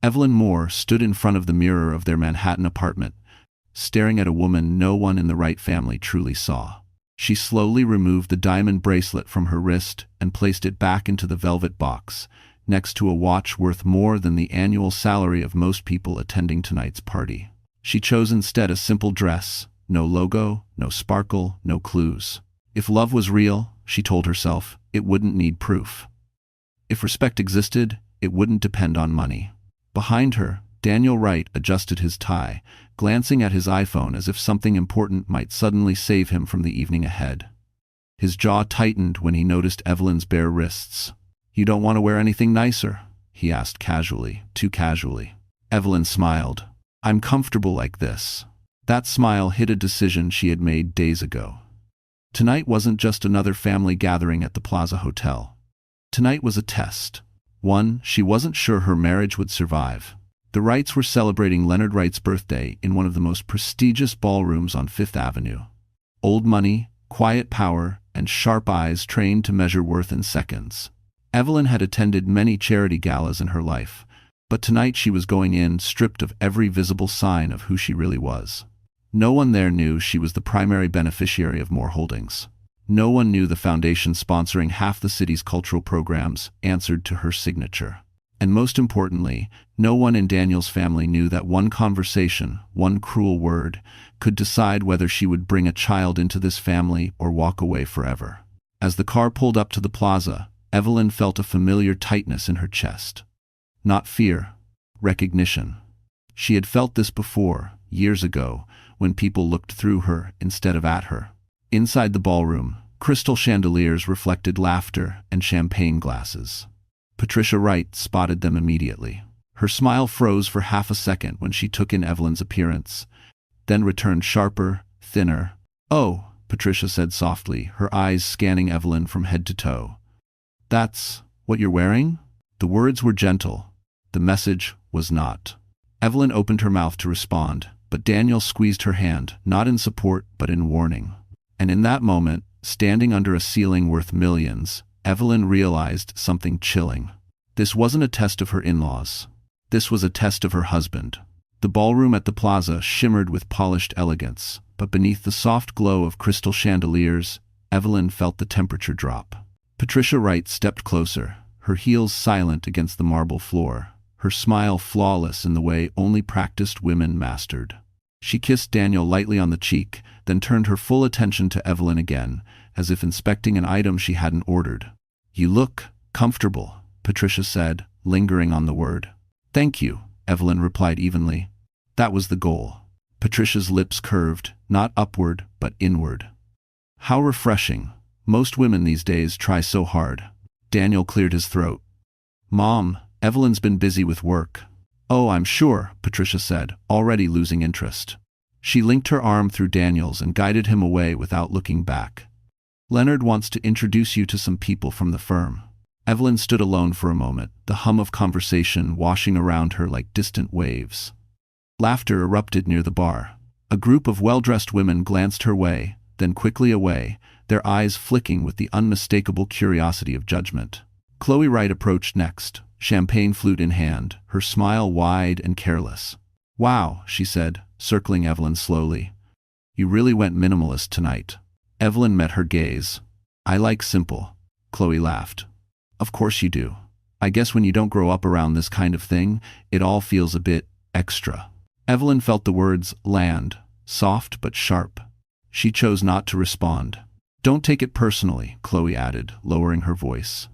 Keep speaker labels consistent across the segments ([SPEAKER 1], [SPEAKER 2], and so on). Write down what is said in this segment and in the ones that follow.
[SPEAKER 1] Evelyn Moore stood in front of the mirror of their Manhattan apartment, staring at a woman no one in the Wright family truly saw. She slowly removed the diamond bracelet from her wrist and placed it back into the velvet box, next to a watch worth more than the annual salary of most people attending tonight's party. She chose instead a simple dress, no logo, no sparkle, no clues. If love was real, she told herself, it wouldn't need proof. If respect existed, it wouldn't depend on money. Behind her, Daniel Wright adjusted his tie, glancing at his iPhone as if something important might suddenly save him from the evening ahead. His jaw tightened when he noticed Evelyn's bare wrists. "You don't want to wear anything nicer?" he asked casually, too casually. Evelyn smiled. "I'm comfortable like this." That smile hid a decision she had made days ago. Tonight wasn't just another family gathering at the Plaza Hotel. Tonight was a test. One she wasn't sure her marriage would survive. The Wrights were celebrating Leonard Wright's birthday in one of the most prestigious ballrooms on Fifth Avenue. Old money, quiet power, and sharp eyes trained to measure worth in seconds. Evelyn had attended many charity galas in her life, but tonight she was going in stripped of every visible sign of who she really was. No one there knew she was the primary beneficiary of Moore Holdings. No one knew the foundation sponsoring half the city's cultural programs answered to her signature. And most importantly, no one in Daniel's family knew that one conversation, one cruel word, could decide whether she would bring a child into this family or walk away forever. As the car pulled up to the plaza, Evelyn felt a familiar tightness in her chest. Not fear, recognition. She had felt this before, years ago, when people looked through her instead of at her. Inside the ballroom, crystal chandeliers reflected laughter and champagne glasses. Patricia Wright spotted them immediately. Her smile froze for half a second when she took in Evelyn's appearance, then returned sharper, thinner. "Oh," Patricia said softly, her eyes scanning Evelyn from head to toe. "That's what you're wearing?" The words were gentle. The message was not. Evelyn opened her mouth to respond, but Daniel squeezed her hand, not in support but in warning. And in that moment, standing under a ceiling worth millions, Evelyn realized something chilling. This wasn't a test of her in-laws. This was a test of her husband. The ballroom at the plaza shimmered with polished elegance, but beneath the soft glow of crystal chandeliers, Evelyn felt the temperature drop. Patricia Wright stepped closer, her heels silent against the marble floor, her smile flawless in the way only practiced women mastered. She kissed Daniel lightly on the cheek, then turned her full attention to Evelyn again, as if inspecting an item she hadn't ordered. "You look comfortable," Patricia said, lingering on the word. "Thank you," Evelyn replied evenly. That was the goal. Patricia's lips curved, not upward, but inward. "How refreshing. Most women these days try so hard." Daniel cleared his throat. "Mom, Evelyn's been busy with work." "Oh, I'm sure," Patricia said, already losing interest. She linked her arm through Daniel's and guided him away without looking back. "Leonard wants to introduce you to some people from the firm." Evelyn stood alone for a moment, the hum of conversation washing around her like distant waves. Laughter erupted near the bar. A group of well-dressed women glanced her way, then quickly away, their eyes flicking with the unmistakable curiosity of judgment. Chloe Wright approached next, champagne flute in hand, her smile wide and careless. "Wow," she said, circling Evelyn slowly. "You really went minimalist tonight." Evelyn met her gaze. "I like simple." Chloe laughed. "Of course you do. I guess when you don't grow up around this kind of thing, it all feels a bit extra." Evelyn felt the words land, soft but sharp. She chose not to respond. "Don't take it personally," Chloe added, lowering her voice.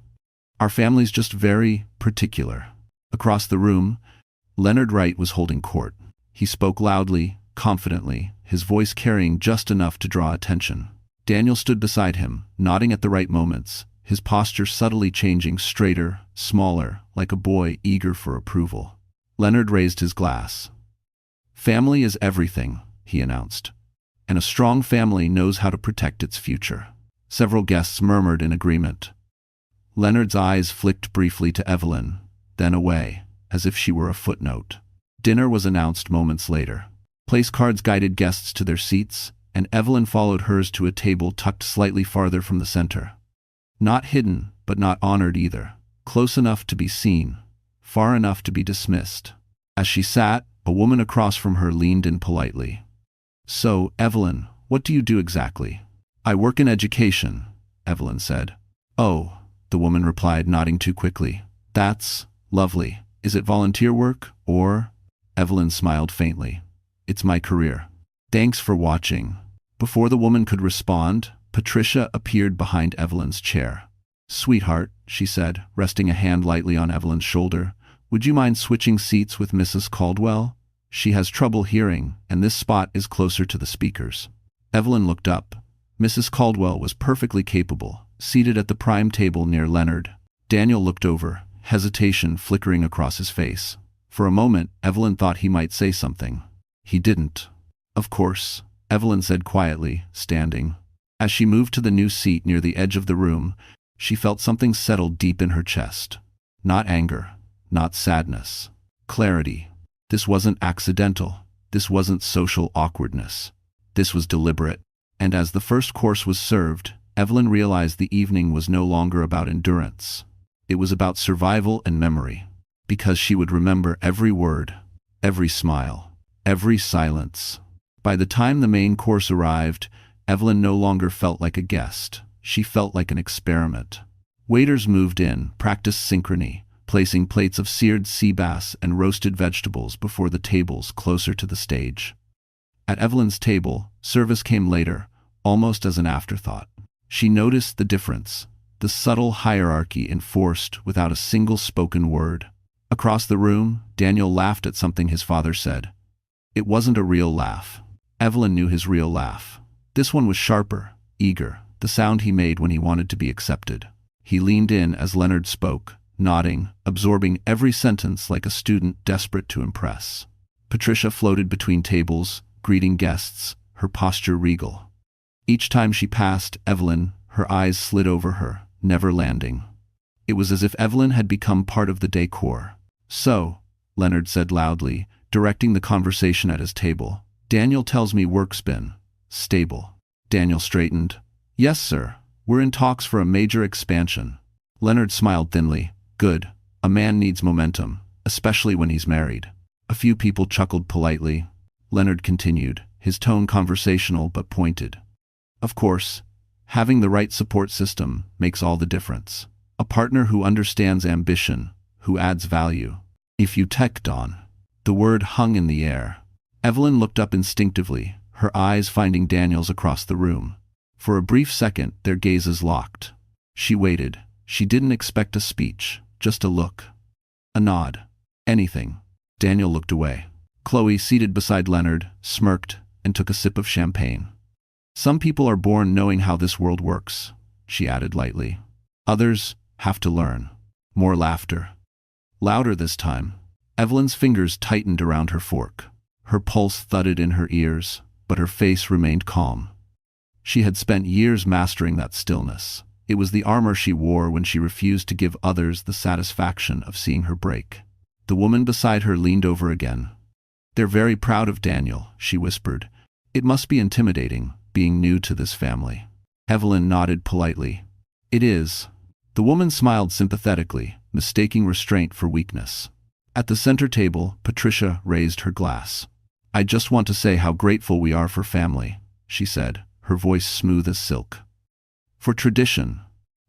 [SPEAKER 1] "Our family's just very particular." Across the room, Leonard Wright was holding court. He spoke loudly, confidently, his voice carrying just enough to draw attention. Daniel stood beside him, nodding at the right moments, his posture subtly changing straighter, smaller, like a boy eager for approval. Leonard raised his glass. "Family is everything," he announced. "And a strong family knows how to protect its future." Several guests murmured in agreement. Leonard's eyes flicked briefly to Evelyn, then away, as if she were a footnote. Dinner was announced moments later. Place cards guided guests to their seats, and Evelyn followed hers to a table tucked slightly farther from the center. Not hidden, but not honored either. Close enough to be seen, far enough to be dismissed. As she sat, a woman across from her leaned in politely. "So, Evelyn, what do you do exactly?" "I work in education," Evelyn said. "Oh," the woman replied, nodding too quickly. "That's lovely. Is it volunteer work, or?" Evelyn smiled faintly. "It's my career. Thanks for watching." Before the woman could respond, Patricia appeared behind Evelyn's chair. "Sweetheart," she said, resting a hand lightly on Evelyn's shoulder, "would you mind switching seats with Mrs. Caldwell? She has trouble hearing, and this spot is closer to the speakers." Evelyn looked up. Mrs. Caldwell was perfectly capable, seated at the prime table near Leonard. Daniel looked over, hesitation flickering across his face. For a moment, Evelyn thought he might say something. He didn't. "Of course," Evelyn said quietly, standing. As she moved to the new seat near the edge of the room, she felt something settle deep in her chest. Not anger, not sadness. Clarity. This wasn't accidental. This wasn't social awkwardness. This was deliberate. And as the first course was served, Evelyn realized the evening was no longer about endurance. It was about survival and memory. Because she would remember every word, every smile, every silence. By the time the main course arrived, Evelyn no longer felt like a guest. She felt like an experiment. Waiters moved in, practiced synchrony, placing plates of seared sea bass and roasted vegetables before the tables closer to the stage. At Evelyn's table, service came later, almost as an afterthought. She noticed the difference, the subtle hierarchy enforced without a single spoken word. Across the room, Daniel laughed at something his father said. It wasn't a real laugh. Evelyn knew his real laugh. This one was sharper, eager, the sound he made when he wanted to be accepted. He leaned in as Leonard spoke, nodding, absorbing every sentence like a student desperate to impress. Patricia floated between tables, greeting guests, her posture regal. Each time she passed Evelyn, her eyes slid over her, never landing. It was as if Evelyn had become part of the decor. "So," Leonard said loudly, directing the conversation at his table, "Daniel tells me work's been stable." Daniel straightened. "Yes, sir. We're in talks for a major expansion." Leonard smiled thinly. "Good. A man needs momentum, especially when he's married." A few people chuckled politely. Leonard continued, his tone conversational but pointed. "Of course, having the right support system makes all the difference. A partner who understands ambition, who adds value. If you take on." The word hung in the air. Evelyn looked up instinctively, her eyes finding Daniel's across the room. For a brief second, their gazes locked. She waited. She didn't expect a speech, just a look. A nod. Anything. Daniel looked away. Chloe, seated beside Leonard, smirked and took a sip of champagne. "Some people are born knowing how this world works," she added lightly. "Others have to learn." More laughter. Louder this time. Evelyn's fingers tightened around her fork. Her pulse thudded in her ears, but her face remained calm. She had spent years mastering that stillness. It was the armor she wore when she refused to give others the satisfaction of seeing her break. The woman beside her leaned over again. "They're very proud of Daniel," she whispered. "It must be intimidating, being new to this family." Evelyn nodded politely. "It is." The woman smiled sympathetically, mistaking restraint for weakness. At the center table, Patricia raised her glass. "I just want to say how grateful we are for family," she said, her voice smooth as silk. "For tradition,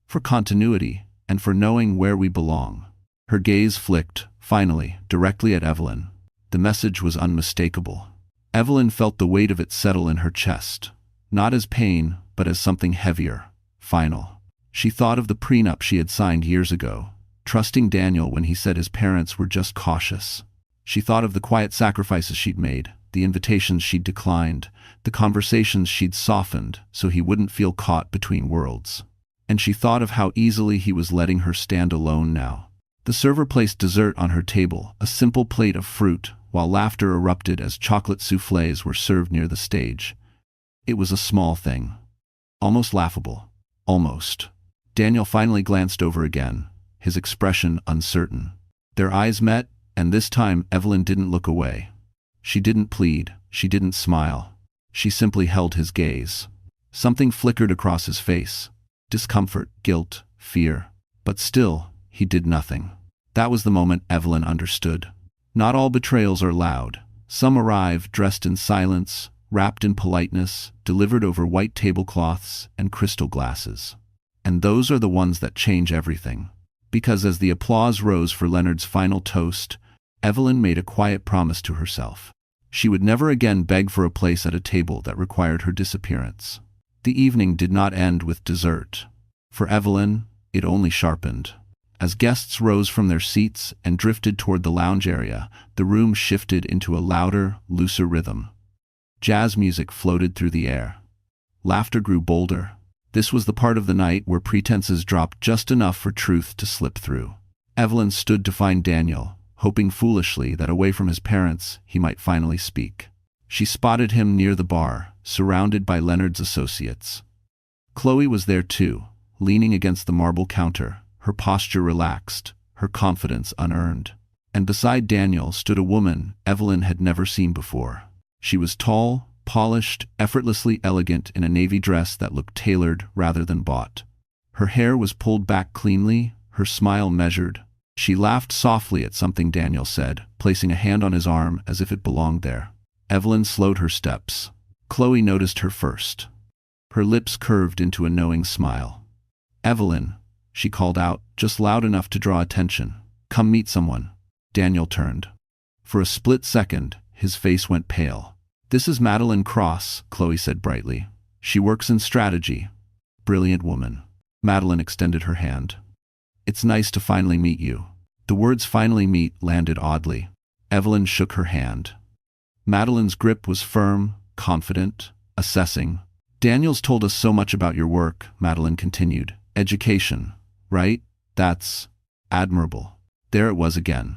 [SPEAKER 1] for continuity, and for knowing where we belong." Her gaze flicked, finally, directly at Evelyn. The message was unmistakable. Evelyn felt the weight of it settle in her chest, not as pain, but as something heavier, final. She thought of the prenup she had signed years ago, trusting Daniel when he said his parents were just cautious. She thought of the quiet sacrifices she'd made, the invitations she'd declined, the conversations she'd softened so he wouldn't feel caught between worlds. And she thought of how easily he was letting her stand alone now. The server placed dessert on her table, a simple plate of fruit, while laughter erupted as chocolate soufflés were served near the stage. It was a small thing. Almost laughable. Almost. Daniel finally glanced over again, his expression uncertain. Their eyes met, and this time Evelyn didn't look away. She didn't plead, she didn't smile. She simply held his gaze. Something flickered across his face. Discomfort, guilt, fear. But still, he did nothing. That was the moment Evelyn understood. Not all betrayals are loud. Some arrive dressed in silence, wrapped in politeness, delivered over white tablecloths and crystal glasses. And those are the ones that change everything. Because as the applause rose for Leonard's final toast, Evelyn made a quiet promise to herself. She would never again beg for a place at a table that required her disappearance. The evening did not end with dessert. For Evelyn, it only sharpened. As guests rose from their seats and drifted toward the lounge area, the room shifted into a louder, looser rhythm. Jazz music floated through the air. Laughter grew bolder. This was the part of the night where pretenses dropped just enough for truth to slip through. Evelyn stood to find Daniel, hoping foolishly that away from his parents he might finally speak. She spotted him near the bar, surrounded by Leonard's associates. Chloe was there too, leaning against the marble counter, her posture relaxed, her confidence unearned. And beside Daniel stood a woman Evelyn had never seen before. She was tall, polished, effortlessly elegant in a navy dress that looked tailored rather than bought. Her hair was pulled back cleanly, her smile measured. She laughed softly at something Daniel said, placing a hand on his arm as if it belonged there. Evelyn slowed her steps. Chloe noticed her first. Her lips curved into a knowing smile. "Evelyn," she called out, just loud enough to draw attention. "Come meet someone." Daniel turned. For a split second, his face went pale. "This is Madeline Cross," Chloe said brightly. "She works in strategy." "Brilliant woman." Madeline extended her hand. "It's nice to finally meet you." The words "finally meet" landed oddly. Evelyn shook her hand. Madeline's grip was firm, confident, assessing. "Daniel's told us so much about your work," Madeline continued. "Education, right? That's admirable." There it was again.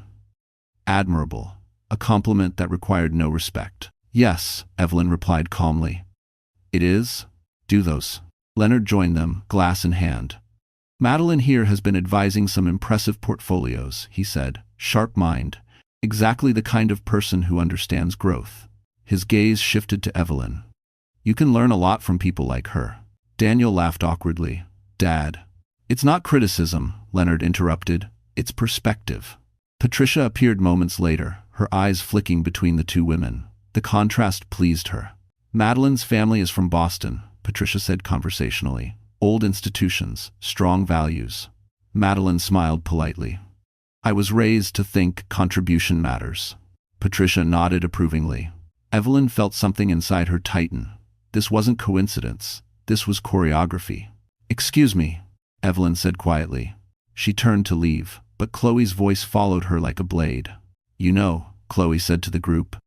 [SPEAKER 1] Admirable. A compliment that required no respect. "Yes," Evelyn replied calmly. "It is? Do those." Leonard joined them, glass in hand. "Madeline here has been advising some impressive portfolios," he said. "Sharp mind. Exactly the kind of person who understands growth." His gaze shifted to Evelyn. "You can learn a lot from people like her." Daniel laughed awkwardly. "Dad." "It's not criticism," Leonard interrupted. "It's perspective." Patricia appeared moments later, her eyes flicking between the two women. The contrast pleased her. "Madeline's family is from Boston," Patricia said conversationally. "Old institutions, strong values." Madeline smiled politely. "I was raised to think contribution matters." Patricia nodded approvingly. Evelyn felt something inside her tighten. This wasn't coincidence. This was choreography. "Excuse me," Evelyn said quietly. She turned to leave, but Chloe's voice followed her like a blade. "You know," Chloe said to the group,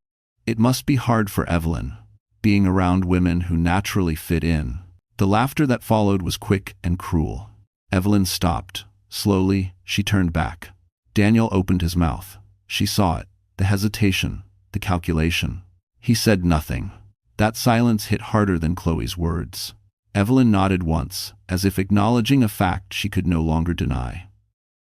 [SPEAKER 1] "it must be hard for Evelyn, being around women who naturally fit in." The laughter that followed was quick and cruel. Evelyn stopped. Slowly, she turned back. Daniel opened his mouth. She saw it, the hesitation, the calculation. He said nothing. That silence hit harder than Chloe's words. Evelyn nodded once, as if acknowledging a fact she could no longer deny.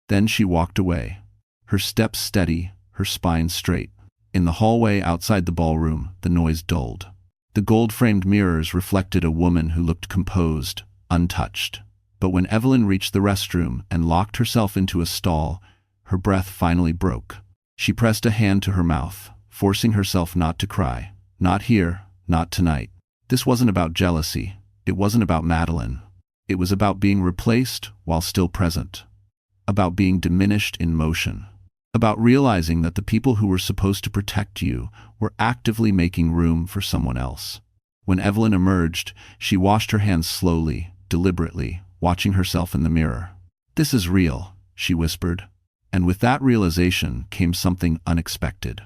[SPEAKER 1] Then she walked away, her steps steady, her spine straight. In the hallway outside the ballroom, the noise dulled. The gold-framed mirrors reflected a woman who looked composed, untouched. But when Evelyn reached the restroom and locked herself into a stall, her breath finally broke. She pressed a hand to her mouth, forcing herself not to cry. Not here, not tonight. This wasn't about jealousy. It wasn't about Madeline. It was about being replaced while still present. About being diminished in motion. About realizing that the people who were supposed to protect you were actively making room for someone else. When Evelyn emerged, she washed her hands slowly, deliberately, watching herself in the mirror. "This is real," she whispered. And with that realization came something unexpected.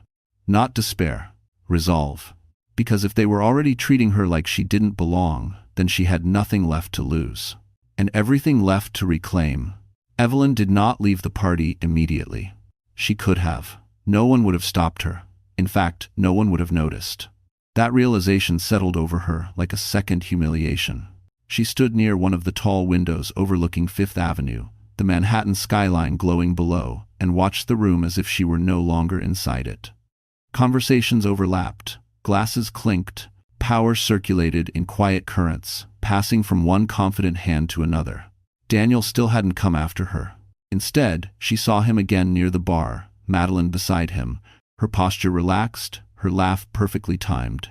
[SPEAKER 1] Not despair, resolve. Because if they were already treating her like she didn't belong, then she had nothing left to lose. And everything left to reclaim. Evelyn did not leave the party immediately. She could have. No one would have stopped her. In fact, no one would have noticed. That realization settled over her like a second humiliation. She stood near one of the tall windows overlooking Fifth Avenue, the Manhattan skyline glowing below, and watched the room as if she were no longer inside it. Conversations overlapped, glasses clinked, power circulated in quiet currents, passing from one confident hand to another. Daniel still hadn't come after her. Instead, she saw him again near the bar, Madeline beside him, Her posture relaxed, her laugh perfectly timed.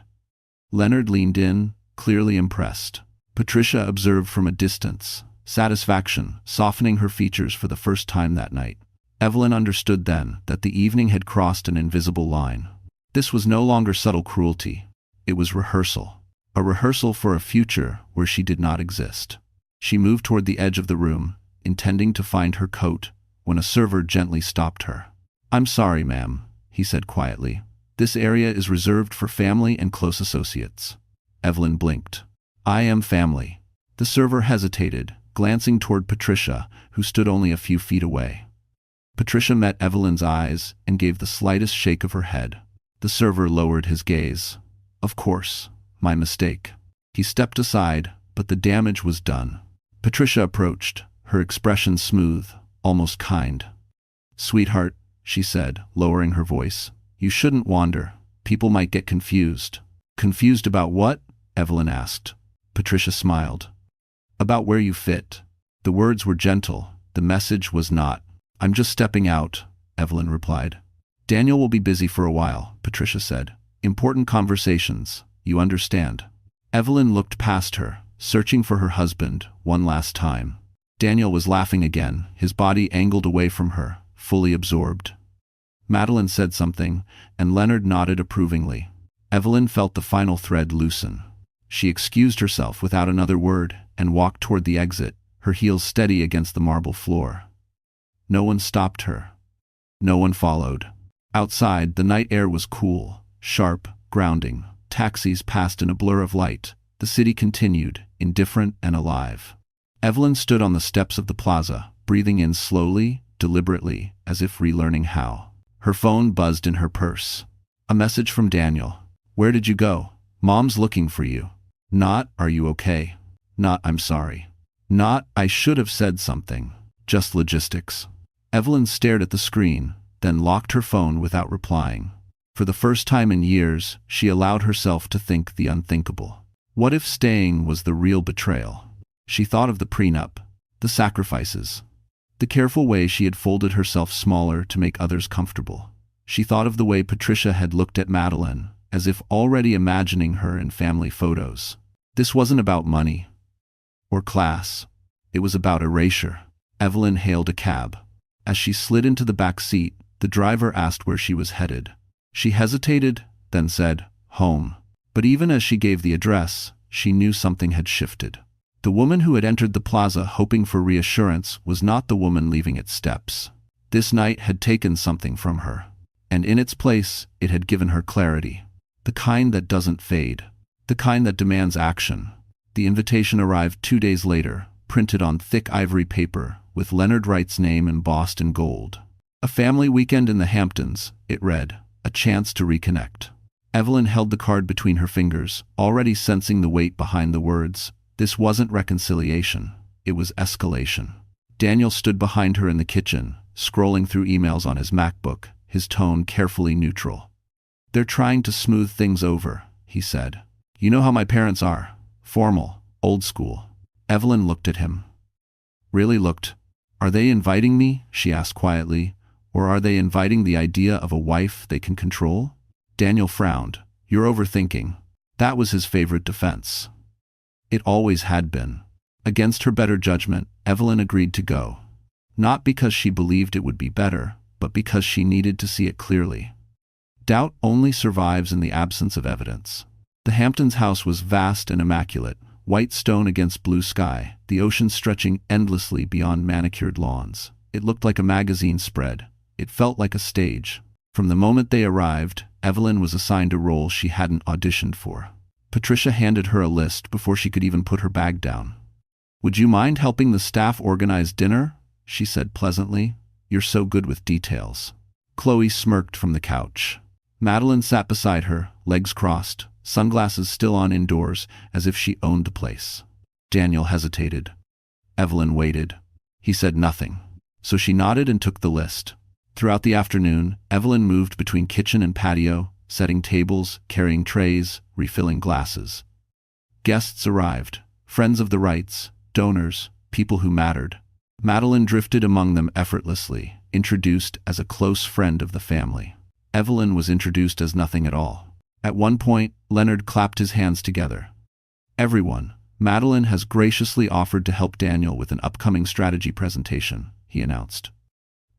[SPEAKER 1] Leonard leaned in, clearly impressed. Patricia observed from a distance, satisfaction softening her features for the first time that night. Evelyn understood then that the evening had crossed an invisible line. This was no longer subtle cruelty. It was rehearsal. A rehearsal for a future where she did not exist. She moved toward the edge of the room, intending to find her coat, when a server gently stopped her. "I'm sorry, ma'am," he said quietly. "This area is reserved for family and close associates." Evelyn blinked. "I am family." The server hesitated, glancing toward Patricia, who stood only a few feet away. Patricia met Evelyn's eyes and gave the slightest shake of her head. The server lowered his gaze. "Of course, my mistake." He stepped aside, but the damage was done. Patricia approached, her expression smooth, almost kind. "Sweetheart," she said, lowering her voice, "you shouldn't wander. People might get confused." "Confused about what?" Evelyn asked. Patricia smiled. "About where you fit." The words were gentle, the message was not. "I'm just stepping out," Evelyn replied. "Daniel will be busy for a while," Patricia said. "Important conversations, you understand." Evelyn looked past her, searching for her husband one last time. Daniel was laughing again, his body angled away from her, fully absorbed. Madeline said something, and Leonard nodded approvingly. Evelyn felt the final thread loosen. She excused herself without another word and walked toward the exit, her heels steady against the marble floor. No one stopped her. No one followed. Outside, the night air was cool, sharp, grounding. Taxis passed in a blur of light. The city continued, indifferent and alive. Evelyn stood on the steps of the plaza, breathing in slowly, deliberately, as if relearning how. Her phone buzzed in her purse. A message from Daniel. "Where did you go? Mom's looking for you." Not, "Are you okay?" Not, "I'm sorry." Not, "I should have said something." Just logistics. Evelyn stared at the screen, then locked her phone without replying. For the first time in years, she allowed herself to think the unthinkable. What if staying was the real betrayal? She thought of the prenup, the sacrifices, the careful way she had folded herself smaller to make others comfortable. She thought of the way Patricia had looked at Madeline, as if already imagining her in family photos. This wasn't about money or class. It was about erasure. Evelyn hailed a cab. As she slid into the back seat, the driver asked where she was headed. She hesitated, then said, "Home." But even as she gave the address, she knew something had shifted. The woman who had entered the plaza hoping for reassurance was not the woman leaving its steps. This night had taken something from her, and in its place, it had given her clarity. The kind that doesn't fade. The kind that demands action. The invitation arrived 2 days later, printed on thick ivory paper, with Leonard Wright's name embossed in gold. "A family weekend in the Hamptons," it read, "a chance to reconnect." Evelyn held the card between her fingers, already sensing the weight behind the words. This wasn't reconciliation, it was escalation. Daniel stood behind her in the kitchen, scrolling through emails on his MacBook, his tone carefully neutral. "They're trying to smooth things over," he said. "You know how my parents are. Formal, old school." Evelyn looked at him. Really looked. "Are they inviting me?" she asked quietly. "Or are they inviting the idea of a wife they can control?" Daniel frowned. "You're overthinking." That was his favorite defense. It always had been. Against her better judgment, Evelyn agreed to go. Not because she believed it would be better, but because she needed to see it clearly. Doubt only survives in the absence of evidence. The Hamptons' house was vast and immaculate, white stone against blue sky, the ocean stretching endlessly beyond manicured lawns. It looked like a magazine spread. It felt like a stage. From the moment they arrived, Evelyn was assigned a role she hadn't auditioned for. Patricia handed her a list before she could even put her bag down. "Would you mind helping the staff organize dinner?" she said pleasantly. "You're so good with details." Chloe smirked from the couch. Madeline sat beside her, legs crossed, sunglasses still on indoors, as if she owned the place. Daniel hesitated. Evelyn waited. He said nothing, so she nodded and took the list. Throughout the afternoon, Evelyn moved between kitchen and patio, setting tables, carrying trays, refilling glasses. Guests arrived, friends of the Wrights, donors, people who mattered. Madeline drifted among them effortlessly, introduced as a close friend of the family. Evelyn was introduced as nothing at all. At one point, Leonard clapped his hands together. "Everyone, Madeline has graciously offered to help Daniel with an upcoming strategy presentation," he announced.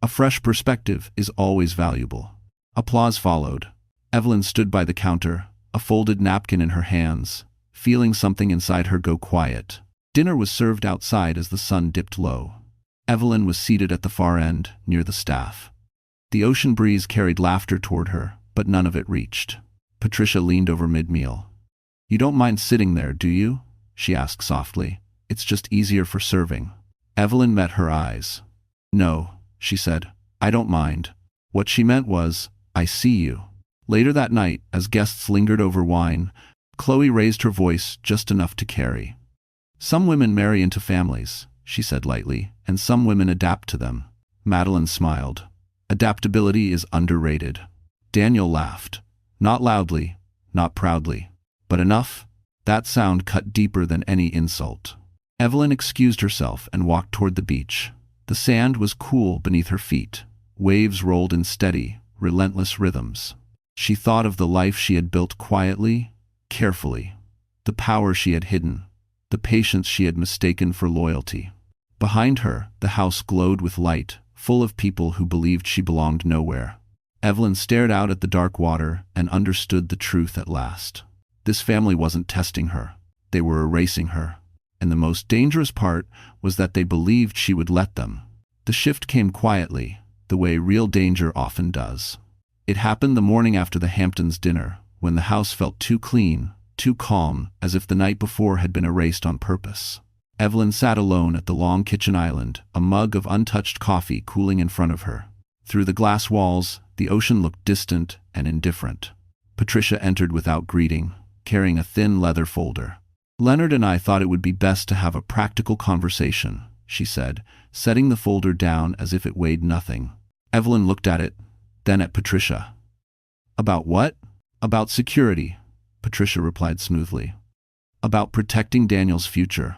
[SPEAKER 1] "A fresh perspective is always valuable." Applause followed. Evelyn stood by the counter, a folded napkin in her hands, feeling something inside her go quiet. Dinner was served outside as the sun dipped low. Evelyn was seated at the far end, near the staff. The ocean breeze carried laughter toward her, but none of it reached. Patricia leaned over mid-meal. "You don't mind sitting there, do you?" she asked softly. "It's just easier for serving." Evelyn met her eyes. "No," she said, "I don't mind." What she meant was, "I see you." Later that night, as guests lingered over wine, Chloe raised her voice just enough to carry. "Some women marry into families," she said lightly, "and some women adapt to them." Madeline smiled. "Adaptability is underrated." Daniel laughed. Not loudly, not proudly, but enough. That sound cut deeper than any insult. Evelyn excused herself and walked toward the beach. The sand was cool beneath her feet. Waves rolled in steady, relentless rhythms. She thought of the life she had built quietly, carefully, the power she had hidden, the patience she had mistaken for loyalty. Behind her, the house glowed with light, full of people who believed she belonged nowhere. Evelyn stared out at the dark water and understood the truth at last. This family wasn't testing her. They were erasing her. And the most dangerous part was that they believed she would let them. The shift came quietly, the way real danger often does. It happened the morning after the Hamptons' dinner, when the house felt too clean, too calm, as if the night before had been erased on purpose. Evelyn sat alone at the long kitchen island, a mug of untouched coffee cooling in front of her. Through the glass walls, the ocean looked distant and indifferent. Patricia entered without greeting, carrying a thin leather folder. "Leonard and I thought it would be best to have a practical conversation," she said, setting the folder down as if it weighed nothing. Evelyn looked at it, then at Patricia. "About what?" "About security," Patricia replied smoothly. "About protecting Daniel's future.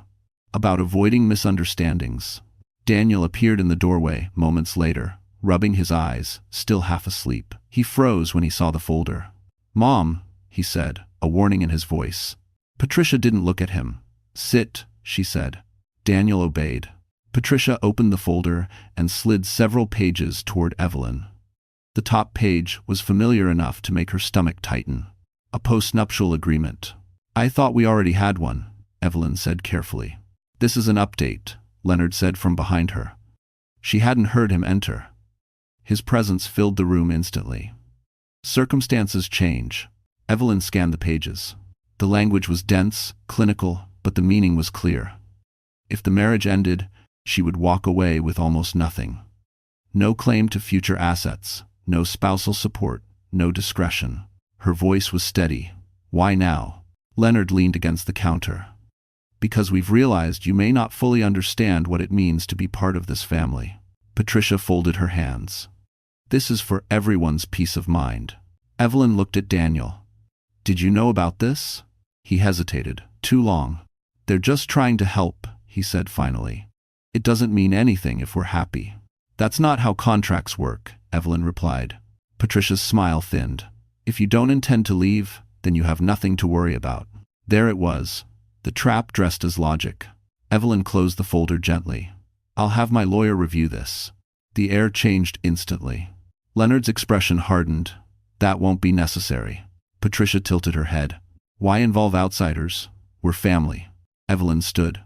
[SPEAKER 1] About avoiding misunderstandings." Daniel appeared in the doorway moments later, rubbing his eyes, still half asleep. He froze when he saw the folder. "Mom," he said, a warning in his voice. Patricia didn't look at him. "Sit," she said. Daniel obeyed. Patricia opened the folder and slid several pages toward Evelyn. The top page was familiar enough to make her stomach tighten. A postnuptial agreement. "I thought we already had one," Evelyn said carefully. "This is an update," Leonard said from behind her. She hadn't heard him enter. His presence filled the room instantly. "Circumstances change." Evelyn scanned the pages. The language was dense, clinical, but the meaning was clear. If the marriage ended, she would walk away with almost nothing. No claim to future assets, no spousal support, no discretion. Her voice was steady. "Why now?" Leonard leaned against the counter. "Because we've realized you may not fully understand what it means to be part of this family." Patricia folded her hands. "This is for everyone's peace of mind." Evelyn looked at Daniel. "Did you know about this?" He hesitated. "Too long." "They're just trying to help," he said finally. "It doesn't mean anything if we're happy." "That's not how contracts work," Evelyn replied. Patricia's smile thinned. "If you don't intend to leave, then you have nothing to worry about." There it was, the trap dressed as logic. Evelyn closed the folder gently. "I'll have my lawyer review this." The air changed instantly. Leonard's expression hardened. "That won't be necessary." Patricia tilted her head. "Why involve outsiders? We're family." Evelyn stood.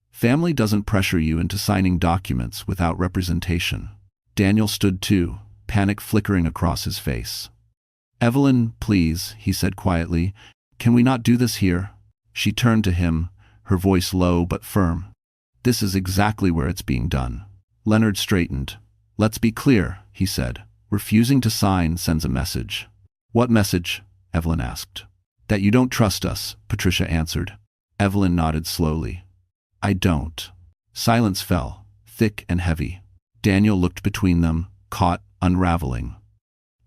[SPEAKER 1] "Family doesn't pressure you into signing documents without representation." Daniel stood too, panic flickering across his face. "Evelyn, please," he said quietly, "can we not do this here?" She turned to him, her voice low but firm. "This is exactly where it's being done." Leonard straightened. "Let's be clear," he said. "Refusing to sign sends a message." "What message?" Evelyn asked. "That you don't trust us," Patricia answered. Evelyn nodded slowly. "I don't." Silence fell, thick and heavy. Daniel looked between them, caught, unraveling.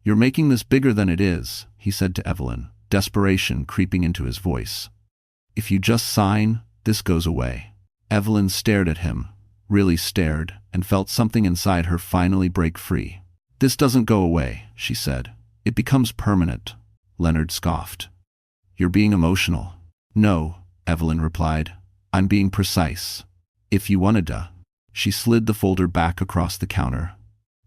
[SPEAKER 1] "You're making this bigger than it is," he said to Evelyn, desperation creeping into his voice. "If you just sign, this goes away." Evelyn stared at him, really stared, and felt something inside her finally break free. "This doesn't go away," she said. It becomes permanent, Leonard scoffed. You're being emotional. No, Evelyn replied. I'm being precise. If you wanted to. She slid the folder back across the counter.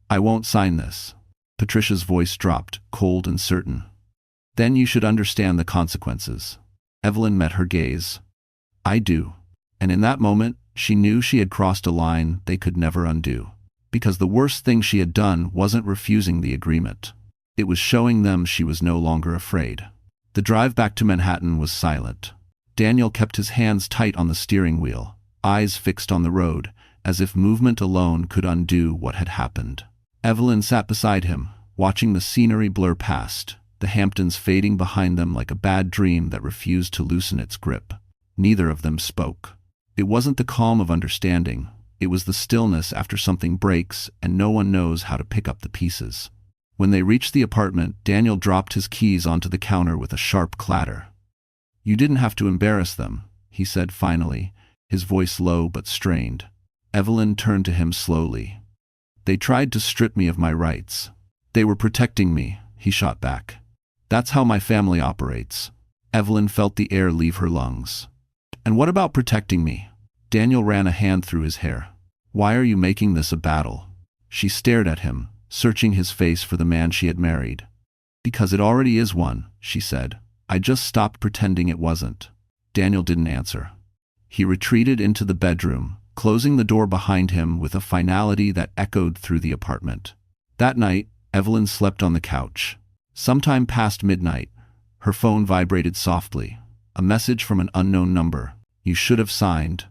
[SPEAKER 1] I won't sign this. Patricia's voice dropped, cold and certain. Then you should understand the consequences. Evelyn met her gaze. I do. And in that moment, she knew she had crossed a line they could never undo. Because the worst thing she had done wasn't refusing the agreement. It was showing them she was no longer afraid. The drive back to Manhattan was silent. Daniel kept his hands tight on the steering wheel, eyes fixed on the road, as if movement alone could undo what had happened. Evelyn sat beside him, watching the scenery blur past, the Hamptons fading behind them like a bad dream that refused to loosen its grip. Neither of them spoke. It wasn't the calm of understanding. It was the stillness after something breaks and no one knows how to pick up the pieces. When they reached the apartment, Daniel dropped his keys onto the counter with a sharp clatter. You didn't have to embarrass them, he said finally, his voice low but strained. Evelyn turned to him slowly. They tried to strip me of my rights. They were protecting me, he shot back. That's how my family operates. Evelyn felt the air leave her lungs. And what about protecting me? Daniel ran a hand through his hair. Why are you making this a battle? She stared at him, searching his face for the man she had married. Because it already is one, she said. I just stopped pretending it wasn't. Daniel didn't answer. He retreated into the bedroom, closing the door behind him with a finality that echoed through the apartment. That night, Evelyn slept on the couch. Sometime past midnight, her phone vibrated softly. A message from an unknown number. You should have signed.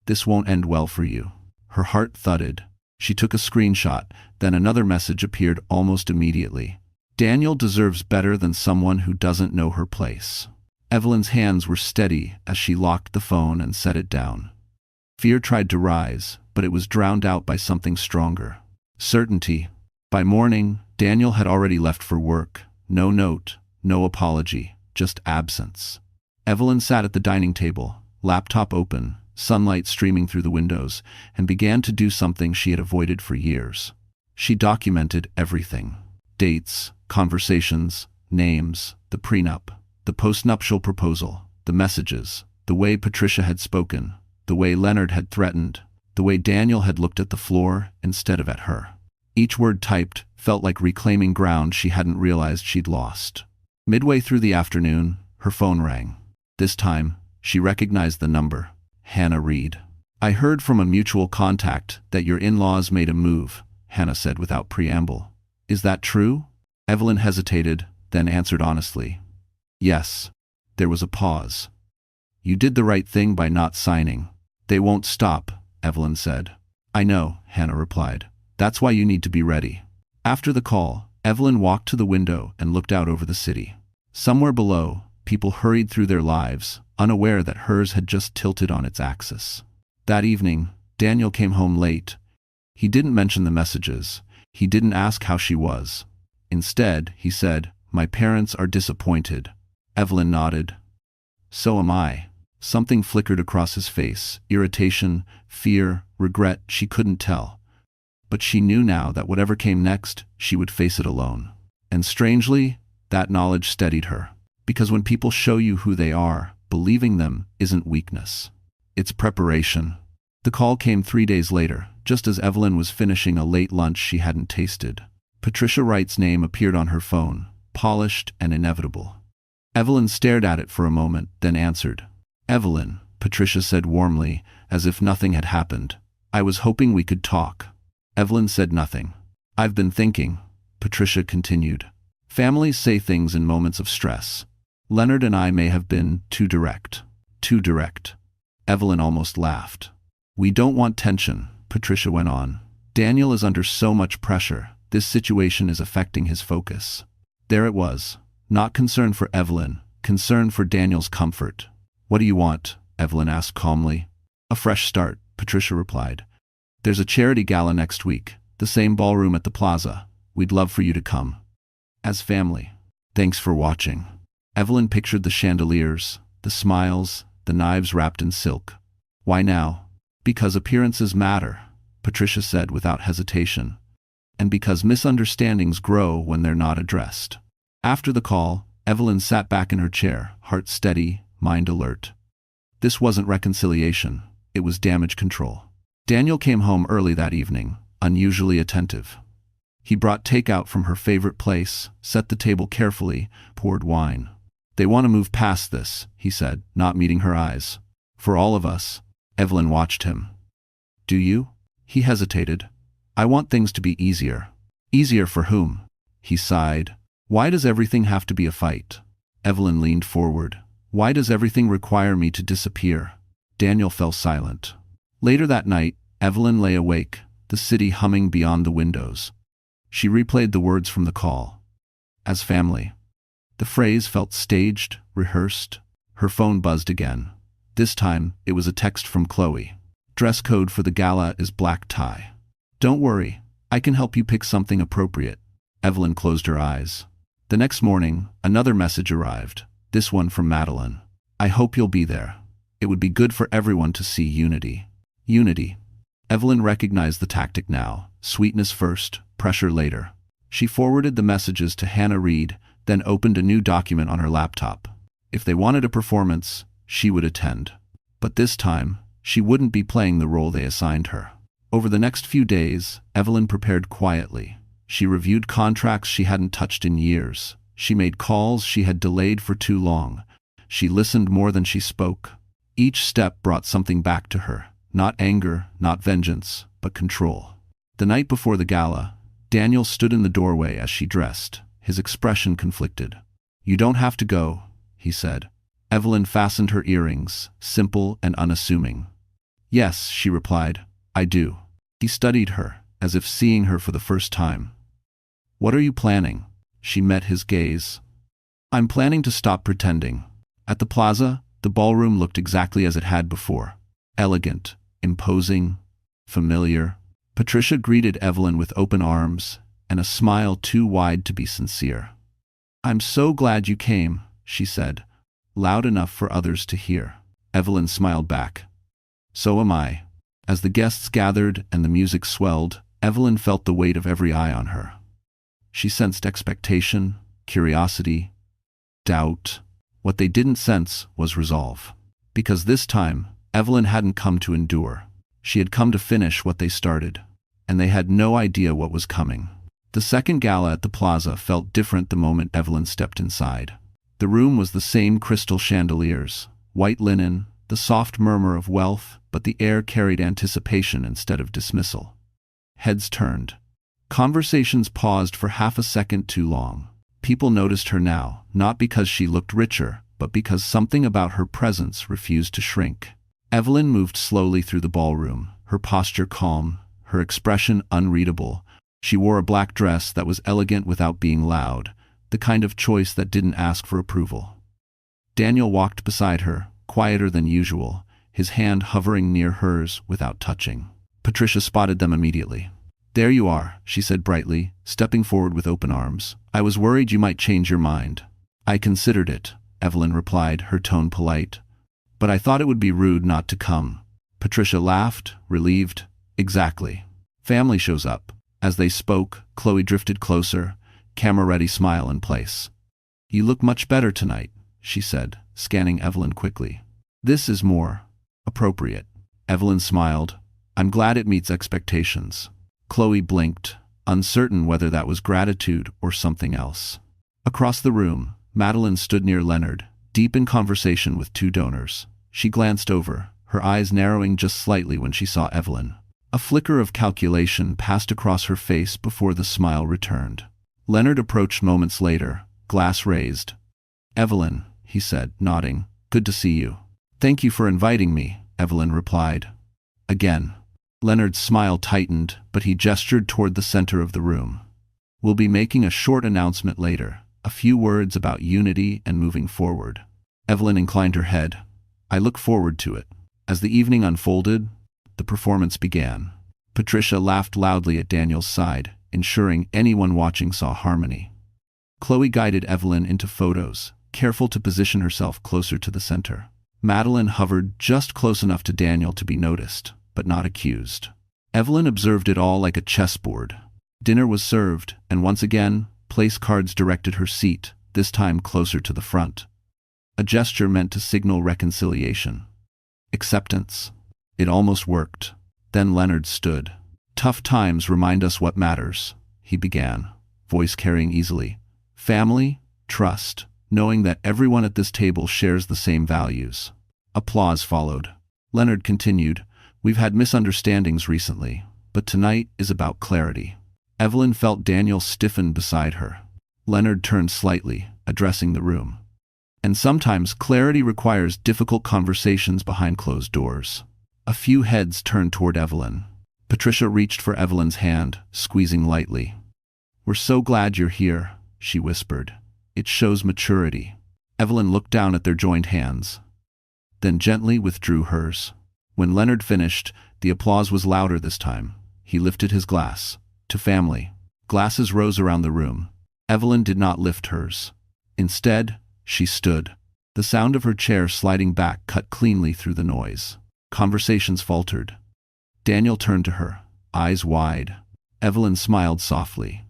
[SPEAKER 1] This won't end well for you. Her heart thudded. She took a screenshot, then another message appeared almost immediately. Daniel deserves better than someone who doesn't know her place. Evelyn's hands were steady as she locked the phone and set it down. Fear tried to rise, but it was drowned out by something stronger. Certainty. By morning, Daniel had already left for work. No note, no apology, just absence. Evelyn sat at the dining table, laptop open, sunlight streaming through the windows, and began to do something she had avoided for years. She documented everything. Dates, conversations, names, the prenup, the postnuptial proposal, the messages, the way Patricia had spoken, the way Leonard had threatened, the way Daniel had looked at the floor instead of at her. Each word typed felt like reclaiming ground she hadn't realized she'd lost. Midway through the afternoon, her phone rang. This time, she recognized the number. Hannah Reed. I heard from a mutual contact that your in-laws made a move, Hannah said without preamble. Is that true? Evelyn hesitated, then answered honestly. Yes. There was a pause. You did the right thing by not signing. They won't stop, Evelyn said. I know, Hannah replied. That's why you need to be ready. After the call, Evelyn walked to the window and looked out over the city. Somewhere below, people hurried through their lives, unaware that hers had just tilted on its axis. That evening, Daniel came home late. He didn't mention the messages. He didn't ask how she was. Instead, he said, My parents are disappointed. Evelyn nodded. So am I. Something flickered across his face, irritation, fear, regret, she couldn't tell. But she knew now that whatever came next, she would face it alone. And strangely, that knowledge steadied her. Because when people show you who they are, believing them isn't weakness. It's preparation. The call came 3 days later, just as Evelyn was finishing a late lunch she hadn't tasted. Patricia Wright's name appeared on her phone, polished and inevitable. Evelyn stared at it for a moment, then answered. Evelyn, Patricia said warmly, as if nothing had happened. I was hoping we could talk. Evelyn said nothing. I've been thinking, Patricia continued. Families say things in moments of stress. Leonard and I may have been too direct. Too direct. Evelyn almost laughed. We don't want tension, Patricia went on. Daniel is under so much pressure. This situation is affecting his focus. There it was. Not concern for Evelyn, concern for Daniel's comfort. What do you want? Evelyn asked calmly. A fresh start, Patricia replied. There's a charity gala next week, the same ballroom at the plaza. We'd love for you to come. As family. Thanks for watching. Evelyn pictured the chandeliers, the smiles, the knives wrapped in silk. Why now? Because appearances matter, Patricia said without hesitation. And because misunderstandings grow when they're not addressed. After the call, Evelyn sat back in her chair, heart steady, mind alert. This wasn't reconciliation, it was damage control. Daniel came home early that evening, unusually attentive. He brought takeout from her favorite place, set the table carefully, poured wine. "They want to move past this," he said, not meeting her eyes. "For all of us." Evelyn watched him. "Do you?" He hesitated. "I want things to be easier." "Easier for whom?" He sighed. "Why does everything have to be a fight?" Evelyn leaned forward. "Why does everything require me to disappear?" Daniel fell silent. Later that night, Evelyn lay awake, the city humming beyond the windows. She replayed the words from the call. "As family." The phrase felt staged, rehearsed. Her phone buzzed again. This time, it was a text from Chloe. "Dress code for the gala is black tie. Don't worry, I can help you pick something appropriate." Evelyn closed her eyes. The next morning, another message arrived, this one from Madeline. "I hope you'll be there. It would be good for everyone to see unity." Unity. Evelyn recognized the tactic now. Sweetness first, pressure later. She forwarded the messages to Hannah Reed, then opened a new document on her laptop. If they wanted a performance, she would attend. But this time, she wouldn't be playing the role they assigned her. Over the next few days, Evelyn prepared quietly. She reviewed contracts she hadn't touched in years. She made calls she had delayed for too long. She listened more than she spoke. Each step brought something back to her. Not anger, not vengeance, but control. The night before the gala, Daniel stood in the doorway as she dressed. His expression conflicted. "You don't have to go," he said. Evelyn fastened her earrings, simple and unassuming. "Yes," she replied, "I do." He studied her, as if seeing her for the first time. "What are you planning?" She met his gaze. "I'm planning to stop pretending." At the plaza, the ballroom looked exactly as it had before. Elegant, imposing, familiar. Patricia greeted Evelyn with open arms and a smile too wide to be sincere. "I'm so glad you came," she said, loud enough for others to hear. Evelyn smiled back. "So am I." As the guests gathered and the music swelled, Evelyn felt the weight of every eye on her. She sensed expectation, curiosity, doubt. What they didn't sense was resolve. Because this time, Evelyn hadn't come to endure. She had come to finish what they started. And they had no idea what was coming. The second gala at the plaza felt different the moment Evelyn stepped inside. The room was the same crystal chandeliers, white linen, the soft murmur of wealth, but the air carried anticipation instead of dismissal. Heads turned. Conversations paused for half a second too long. People noticed her now, not because she looked richer, but because something about her presence refused to shrink. Evelyn moved slowly through the ballroom, her posture calm, her expression unreadable. She wore a black dress that was elegant without being loud, the kind of choice that didn't ask for approval. Daniel walked beside her, quieter than usual, his hand hovering near hers without touching. Patricia spotted them immediately. "There you are," she said brightly, stepping forward with open arms. "I was worried you might change your mind." "I considered it," Evelyn replied, her tone polite. "But I thought it would be rude not to come." Patricia laughed, relieved. "Exactly. Family shows up." As they spoke, Chloe drifted closer, camera-ready smile in place. "You look much better tonight," she said, scanning Evelyn quickly. "This is more appropriate." Evelyn smiled. "I'm glad it meets expectations." Chloe blinked, uncertain whether that was gratitude or something else. Across the room, Madeline stood near Leonard, deep in conversation with two donors. She glanced over, her eyes narrowing just slightly when she saw Evelyn. A flicker of calculation passed across her face before the smile returned. Leonard approached moments later, glass raised. "Evelyn," he said, nodding, "good to see you." "Thank you for inviting me," Evelyn replied. "Again." Leonard's smile tightened, but he gestured toward the center of the room. "We'll be making a short announcement later, a few words about unity and moving forward." Evelyn inclined her head. "I look forward to it." As the evening unfolded, the performance began. Patricia laughed loudly at Daniel's side, ensuring anyone watching saw harmony. Chloe guided Evelyn into photos, careful to position herself closer to the center. Madeline hovered just close enough to Daniel to be noticed, but not accused. Evelyn observed it all like a chessboard. Dinner was served, and once again, Place cards directed her seat, this time closer to the front. A gesture meant to signal reconciliation. Acceptance. It almost worked. Then Leonard stood. "Tough times remind us what matters," he began, voice carrying easily. "Family, trust, knowing that everyone at this table shares the same values." Applause followed. Leonard continued, "We've had misunderstandings recently, but tonight is about clarity." Evelyn felt Daniel stiffen beside her. Leonard turned slightly, addressing the room. "And sometimes clarity requires difficult conversations behind closed doors." A few heads turned toward Evelyn. Patricia reached for Evelyn's hand, squeezing lightly. "We're so glad you're here," she whispered. "It shows maturity." Evelyn looked down at their joined hands, then gently withdrew hers. When Leonard finished, the applause was louder this time. He lifted his glass. "To family." Glasses rose around the room. Evelyn did not lift hers. Instead, she stood. The sound of her chair sliding back cut cleanly through the noise. Conversations faltered. Daniel turned to her, eyes wide. Evelyn smiled softly.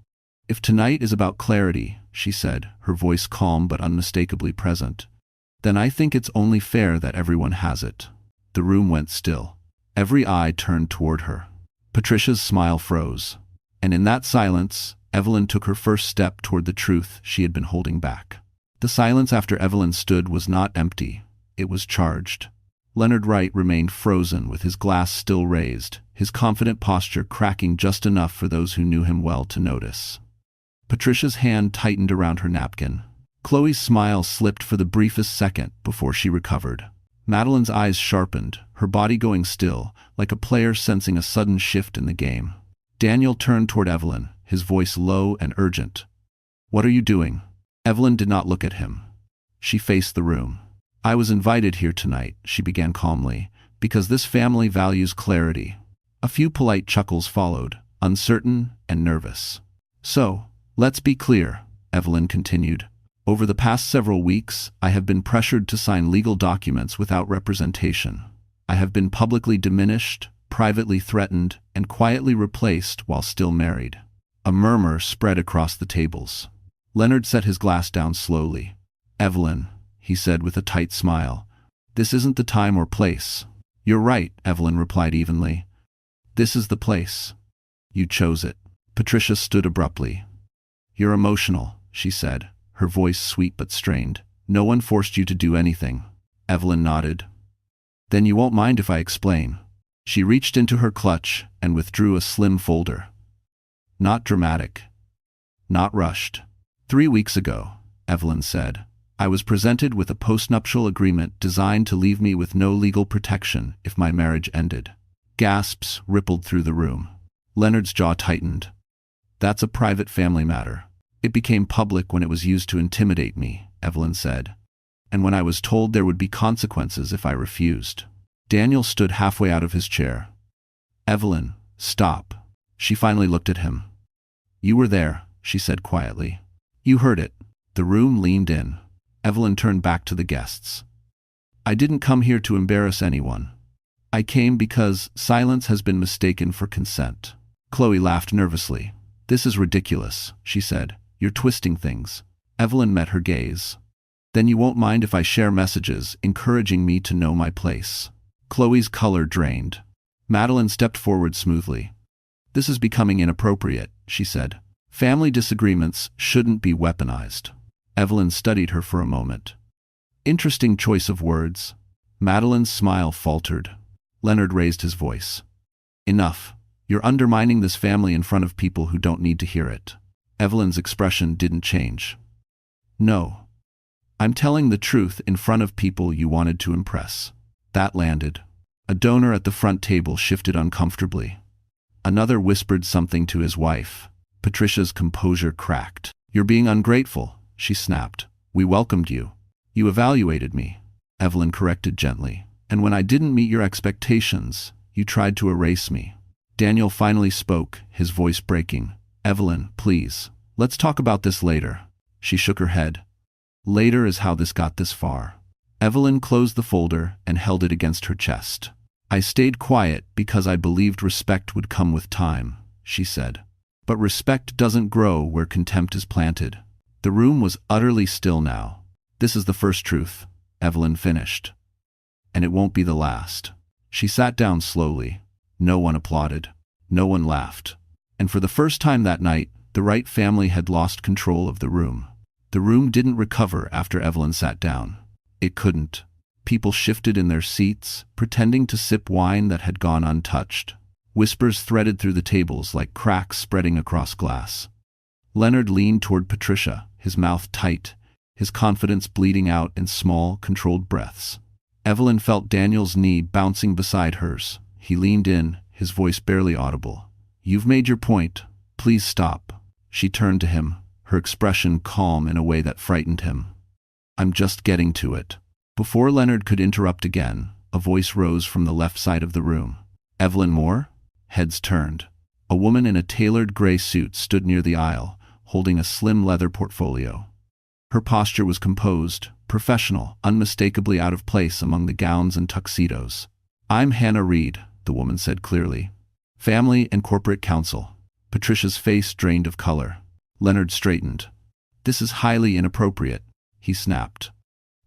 [SPEAKER 1] "If tonight is about clarity," she said, her voice calm but unmistakably present, "then I think it's only fair that everyone has it." The room went still. Every eye turned toward her. Patricia's smile froze. And in that silence, Evelyn took her first step toward the truth she had been holding back. The silence after Evelyn stood was not empty. It was charged. Leonard Wright remained frozen with his glass still raised, his confident posture cracking just enough for those who knew him well to notice. Patricia's hand tightened around her napkin. Chloe's smile slipped for the briefest second before she recovered. Madeline's eyes sharpened, her body going still, like a player sensing a sudden shift in the game. Daniel turned toward Evelyn, his voice low and urgent. "What are you doing?" Evelyn did not look at him. She faced the room. "I was invited here tonight," she began calmly, "because this family values clarity." A few polite chuckles followed, uncertain and nervous. "So, let's be clear," Evelyn continued. "Over the past several weeks, I have been pressured to sign legal documents without representation. I have been publicly diminished, privately threatened, and quietly replaced while still married." A murmur spread across the tables. Leonard set his glass down slowly. "Evelyn," he said with a tight smile, "this isn't the time or place." "You're right," Evelyn replied evenly. "This is the place. You chose it." Patricia stood abruptly. "You're emotional," she said, her voice sweet but strained. "No one forced you to do anything." Evelyn nodded. "Then you won't mind if I explain." She reached into her clutch and withdrew a slim folder. "Not dramatic. Not rushed. 3 weeks ago," Evelyn said, "I was presented with a postnuptial agreement designed to leave me with no legal protection if my marriage ended." Gasps rippled through the room. Leonard's jaw tightened. "That's a private family matter. It became public when it was used to intimidate me," Evelyn said, "and when I was told there would be consequences if I refused." Daniel stood halfway out of his chair. "Evelyn, stop." She finally looked at him. "You were there," she said quietly. "You heard it." The room leaned in. Evelyn turned back to the guests. "I didn't come here to embarrass anyone. I came because silence has been mistaken for consent." Chloe laughed nervously. "This is ridiculous," she said. "You're twisting things." Evelyn met her gaze. "Then you won't mind if I share messages encouraging me to know my place." Chloe's color drained. Madeline stepped forward smoothly. "This is becoming inappropriate," she said. "Family disagreements shouldn't be weaponized." Evelyn studied her for a moment. "Interesting choice of words." Madeline's smile faltered. Leonard raised his voice. "Enough. You're undermining this family in front of people who don't need to hear it." Evelyn's expression didn't change. "No. I'm telling the truth in front of people you wanted to impress." That landed. A donor at the front table shifted uncomfortably. Another whispered something to his wife. Patricia's composure cracked. "You're being ungrateful," she snapped. "We welcomed you. You evaluated me," Evelyn corrected gently. "And when I didn't meet your expectations, you tried to erase me." Daniel finally spoke, his voice breaking. "Evelyn, please, let's talk about this later." She shook her head. "Later is how this got this far." Evelyn closed the folder and held it against her chest. "I stayed quiet because I believed respect would come with time," she said. But respect doesn't grow where contempt is planted. The room was utterly still now. This is the first truth, Evelyn finished. And it won't be the last. She sat down slowly. No one applauded. No one laughed. And for the first time that night, the Wright family had lost control of the room. The room didn't recover after Evelyn sat down. It couldn't. People shifted in their seats, pretending to sip wine that had gone untouched. Whispers threaded through the tables like cracks spreading across glass. Leonard leaned toward Patricia, his mouth tight, his confidence bleeding out in small, controlled breaths. Evelyn felt Daniel's knee bouncing beside hers. He leaned in, his voice barely audible. "You've made your point. Please stop." She turned to him, her expression calm in a way that frightened him. "I'm just getting to it." Before Leonard could interrupt again, a voice rose from the left side of the room. "Evelyn Moore?" Heads turned. A woman in a tailored gray suit stood near the aisle, holding a slim leather portfolio. Her posture was composed, professional, unmistakably out of place among the gowns and tuxedos. "I'm Hannah Reed," the woman said clearly. "Family and Corporate Counsel." Patricia's face drained of color. Leonard straightened. "This is highly inappropriate," he snapped.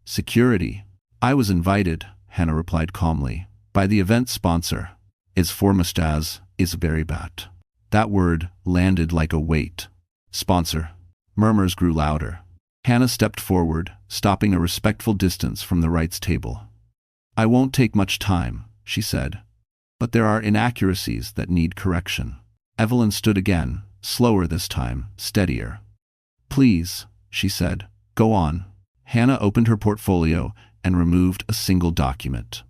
[SPEAKER 1] "Security. I was invited," Hannah replied calmly, "by the event sponsor. It's formastaz, is very bad." That word landed like a weight. "Sponsor." Murmurs grew louder. Hannah stepped forward, stopping a respectful distance from the Wright's table. "I won't take much time," she said. "But there are inaccuracies that need correction." Evelyn stood again, slower this time, steadier. "Please," she said, "go on." Hannah opened her portfolio and removed a single document.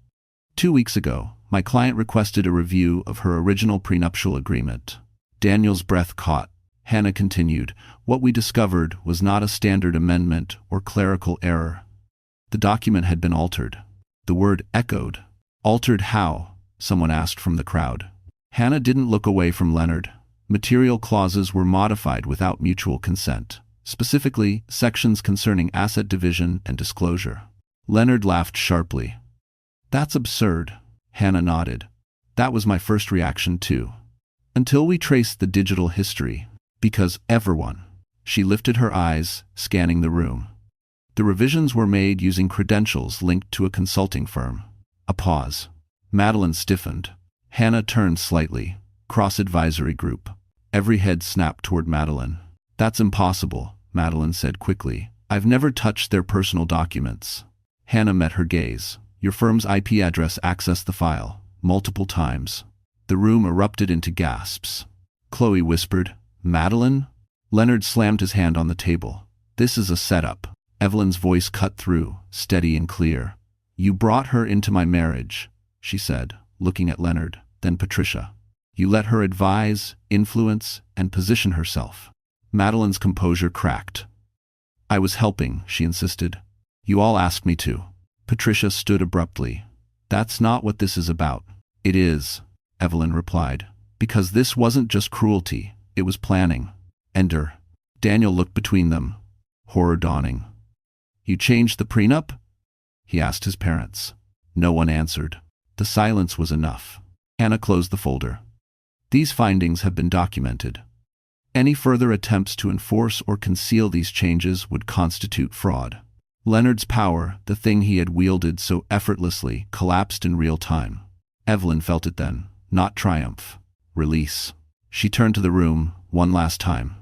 [SPEAKER 1] 2 weeks ago, my client requested a review of her original prenuptial agreement. Daniel's breath caught. Hannah continued, "What we discovered was not a standard amendment or clerical error. The document had been altered." The word echoed. "Altered how?" someone asked from the crowd. Hannah didn't look away from Leonard. Material clauses were modified without mutual consent, specifically sections concerning asset division and disclosure. Leonard laughed sharply. "That's absurd." Hannah nodded. "That was my first reaction too. Until we traced the digital history. Because everyone." She lifted her eyes, scanning the room. "The revisions were made using credentials linked to a consulting firm." A pause. Madeline stiffened. Hannah turned slightly. "Cross-advisory group." Every head snapped toward Madeline. "That's impossible," Madeline said quickly. "I've never touched their personal documents." Hannah met her gaze. "Your firm's IP address accessed the file, multiple times." The room erupted into gasps. Chloe whispered, "Madeline?" Leonard slammed his hand on the table. "This is a setup." Evelyn's voice cut through, steady and clear. "You brought her into my marriage," she said, looking at Leonard, then Patricia. "You let her advise, influence, and position herself." Madeline's composure cracked. "I was helping," she insisted. "You all asked me to." Patricia stood abruptly. "That's not what this is about." "It is," Evelyn replied. "Because this wasn't just cruelty, it was planning." Ender. Daniel looked between them, horror dawning. "You changed the prenup?" he asked his parents. No one answered. The silence was enough. Hannah closed the folder. "These findings have been documented. Any further attempts to enforce or conceal these changes would constitute fraud." Leonard's power, the thing he had wielded so effortlessly, collapsed in real time. Evelyn felt it then, not triumph. Release. She turned to the room, one last time.